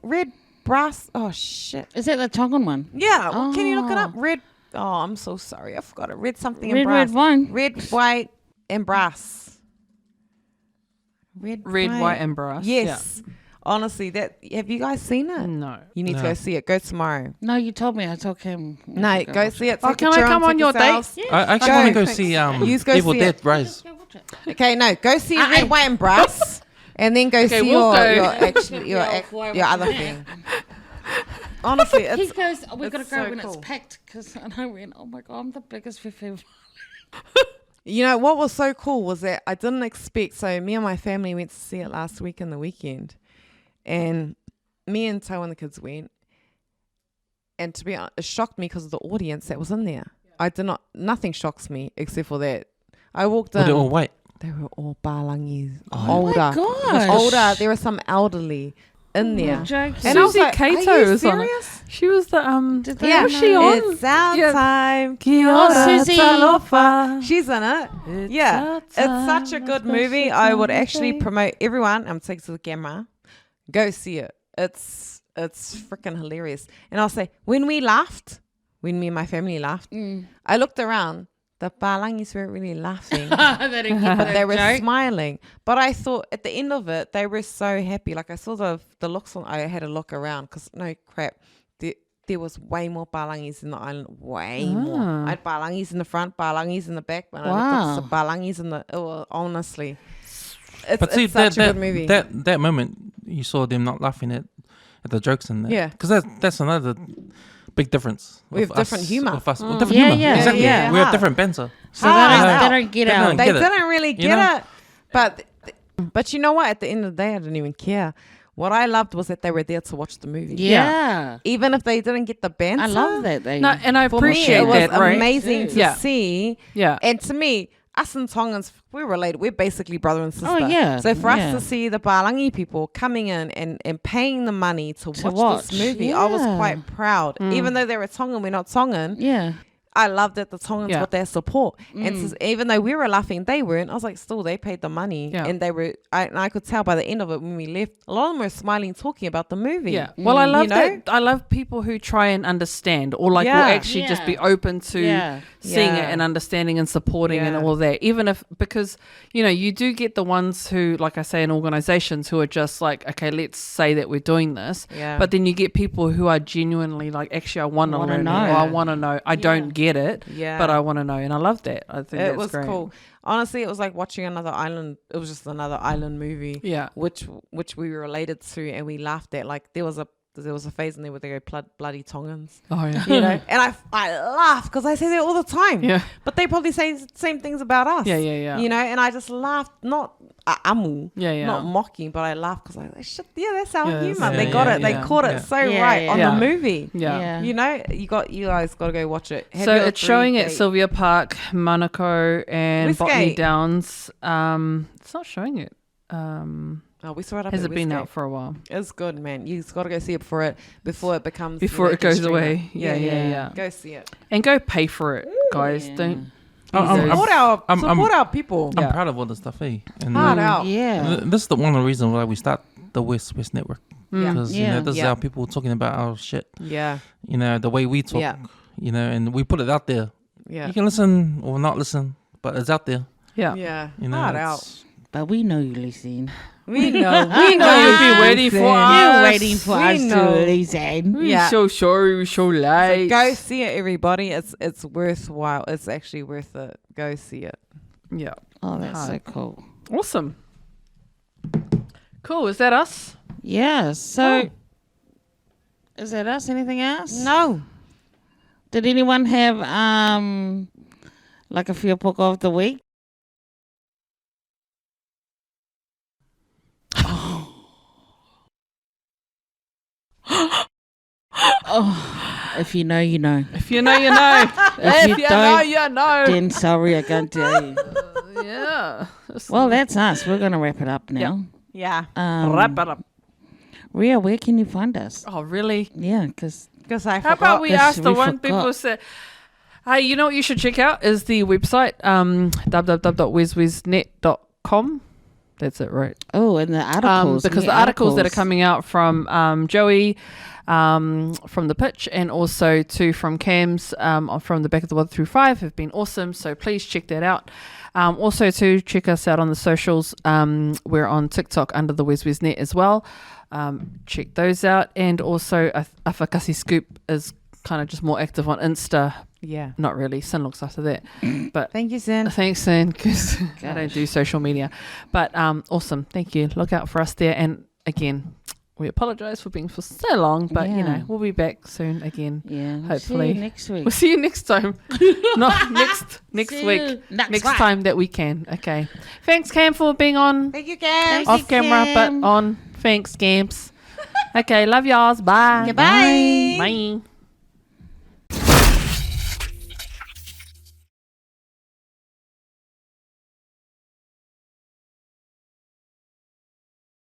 S2: Red brass. Oh shit!
S4: Is that the Tongan one?
S2: Yeah. Well, can you look it up? Red. Oh, I'm so sorry. I forgot it. Red something.
S4: Red,
S2: and brass.
S4: Red wine.
S2: Red, white, and brass. Red,
S3: white, and brass.
S2: Yes. Yeah. Honestly, have you guys seen it?
S3: No.
S2: You need to go see it. Go tomorrow.
S4: No, you told me. I told him.
S2: No, go see it.
S3: Can I come on your date?
S1: I actually want to go see Evil Dead Rise.
S2: Okay, no, go see Red, white, and brass. And then go see your other thing. Honestly,
S4: he goes. We gotta go when it's packed because I went. Oh my god, I'm the biggest fifi.
S2: You know what was so cool was that I didn't expect. So me and my family went to see it last week in the weekend, and me and Tao and the kids went. And to be honest, it shocked me because of the audience that was in there. I did not. Nothing shocks me except for that. I walked in.
S1: Were they all white?
S2: They were all Palangis.
S4: Older.
S2: Oh my gosh. Older. There were some elderly in there.
S3: And Susie Cato was on it. She was the was she on?
S2: It's our time.
S4: Susie.
S2: She's in it. It's such a good movie. I would actually promote everyone. I'm taking to the camera. Go see it. It's freaking hilarious. And I'll say when me and my family laughed, I looked around. The Palangis weren't really laughing, but they were smiling. But I thought at the end of it, they were so happy. Like I saw the looks on. I had a look around because no crap, there was way more Palangis in the island. Way more. I had Palangis in the front, Palangis in the back, but I looked at the Palangis in the. Honestly, it's such a good movie.
S1: That moment you saw them not laughing at the jokes in there. Yeah, because that's another big difference.
S2: We have different humor.
S1: Different humor. Exactly. Yeah. We have different banter.
S4: So they don't get it.
S2: They didn't really get it. But you know what? At the end of the day, I didn't even care. What I loved was that they were there to watch the movie.
S4: Yeah.
S2: Even if they didn't get the banter.
S4: I love that.
S3: And I appreciate
S2: that.
S3: It was
S2: amazing to see.
S3: Yeah.
S2: And to me, us and Tongans, we're related. We're basically brother and sister.
S4: Oh, yeah.
S2: So for us
S4: Yeah.
S2: to see the Palangi people coming in and paying the money to watch
S4: watch.
S2: this movie, I was
S4: Yeah.
S2: quite proud. Even though they were Tongan, we're not Tongan.
S4: Yeah.
S2: I loved that the Tongans
S3: Yeah.
S2: got their support. And even though we were laughing, they weren't. I was like, still, they paid the money.
S3: Yeah.
S2: And they were, and I could tell by the end of it when we left, a lot of them were smiling, talking about the movie.
S3: Yeah. Well, I love
S2: You know?
S3: that. I love people who try and understand or like will
S2: Yeah.
S3: actually just be open to
S4: Yeah.
S3: seeing it
S2: Yeah.
S3: and understanding and supporting and
S2: Yeah.
S3: all that. Even if, because, you know, you do get the ones who, like I say, in organizations who are just like, okay, let's say that we're doing this.
S2: Yeah.
S3: But then you get people who are genuinely like, actually, I want to
S4: Wanna
S3: learn
S4: know.
S3: it, or I want to know. I don't get it,
S2: Yeah.
S3: but I want to know. And I love that. I think
S2: It
S3: that's
S2: was
S3: great.
S2: cool. Honestly, it was like watching another island. It was just another island movie.
S3: Yeah.
S2: Which we related to and we laughed at. Like there was a phase in there where they go bloody Tongans,
S3: Oh, yeah.
S2: you know. And I laugh because I say that all the time.
S3: Yeah.
S2: But they probably say the same things about us.
S3: Yeah, yeah, yeah.
S2: You know, and I just laughed, not amu,
S3: Yeah, yeah.
S2: not mocking, but I laughed because I like, shit, yeah, that's our
S3: Yeah,
S2: humor.
S3: that's-
S2: They
S3: yeah,
S2: got
S3: yeah,
S2: it. They
S3: yeah,
S2: caught
S3: yeah.
S2: it so
S4: Yeah,
S2: right
S4: yeah,
S2: on
S3: yeah.
S2: the movie.
S3: Yeah.
S2: You know, you guys got to go watch it. Have
S3: So
S2: your
S3: it's showing
S2: 3
S3: at
S2: date.
S3: Sylvia Park, Manukau, and Botany
S2: Westgate.
S3: Downs. It's not showing it.
S2: Oh, we saw it up
S3: Has
S2: at
S3: it been
S2: Westgate.
S3: out for a while?
S2: It's good, man. You just got to go see it before it becomes
S3: Before
S2: the
S3: it goes
S2: streamer.
S3: away. Yeah.
S2: Go see it.
S3: And go pay for it, guys. Don't.
S1: I'm-
S2: Support our people.
S1: I'm
S3: Yeah.
S1: proud of all the stuff, eh? And
S2: Hard out.
S4: Yeah.
S1: this is one of the reasons why we start the WesWes Network.
S2: Yeah.
S1: Because you
S4: Yeah.
S1: know, this is
S2: Yeah.
S1: how people talking about our shit.
S2: Yeah.
S1: You know, the way we talk.
S2: Yeah.
S1: You know, and we put it out there.
S2: Yeah.
S1: You can listen or not listen, but it's out there.
S3: Yeah.
S2: Yeah.
S1: You know,
S2: Hard out.
S1: it's-
S4: But we know you listen.
S2: We know.
S3: We know you'll be waiting for us.
S4: You're waiting for
S2: We
S4: us
S2: know.
S4: to listen.
S2: Yeah.
S3: So sorry, so late.
S2: Go see it, everybody. It's worthwhile. It's actually worth it. Go see it.
S3: Yeah.
S4: Oh, that's so
S3: Hard.
S4: cool.
S3: Awesome. Cool. Is that us?
S4: Yeah. So,
S3: Cool.
S4: is that us? Anything else?
S2: No.
S4: Did anyone have like a fear poke of the week? Oh, if you know, you know.
S3: If you know, you know.
S4: If you
S3: know,
S4: don't,
S3: you know.
S4: Then sorry, I can't tell you.
S3: Yeah.
S4: Well, that's us. We're going to wrap it up now.
S2: Yeah.
S3: Wrap it up.
S4: Ria, where can you find us?
S3: Oh, really?
S4: Yeah, because
S2: Because I
S3: How
S2: forgot.
S3: about we
S4: Yes,
S3: ask the
S4: we
S3: one
S4: forgot.
S3: people say, hey, you know what you should check out is the website, www.weswesnet.com. That's it, right?
S4: and the articles.
S3: Because the articles that are coming out from Joey from the pitch and also from Cam's from the Back of the 1 through 5 have been awesome. So please check that out. Also to check us out on the socials. We're on TikTok under the WesWes Net as well. Check those out. And also AFAKASI Scoop is kind of just more active on Insta.
S2: Yeah.
S3: Not really. Cyn looks after that. But
S2: Thank you, Cyn.
S3: thanks, Cyn, because I don't do social media. But awesome. Thank you. Look out for us there. And again, we apologise for being for so long, but you
S4: Yeah.
S3: know, we'll be back soon again.
S4: Yeah.
S3: Hopefully.
S4: See you next week.
S3: We'll see you next time. Not next
S4: See
S3: week.
S4: you next
S3: Next
S4: week.
S3: time that we can. Okay. Thanks, Cam, for being on.
S2: Thank you, guys.
S3: Off camera, but on. Thanks, Camps. Okay. Love y'all. Bye.
S2: Goodbye.
S3: Bye.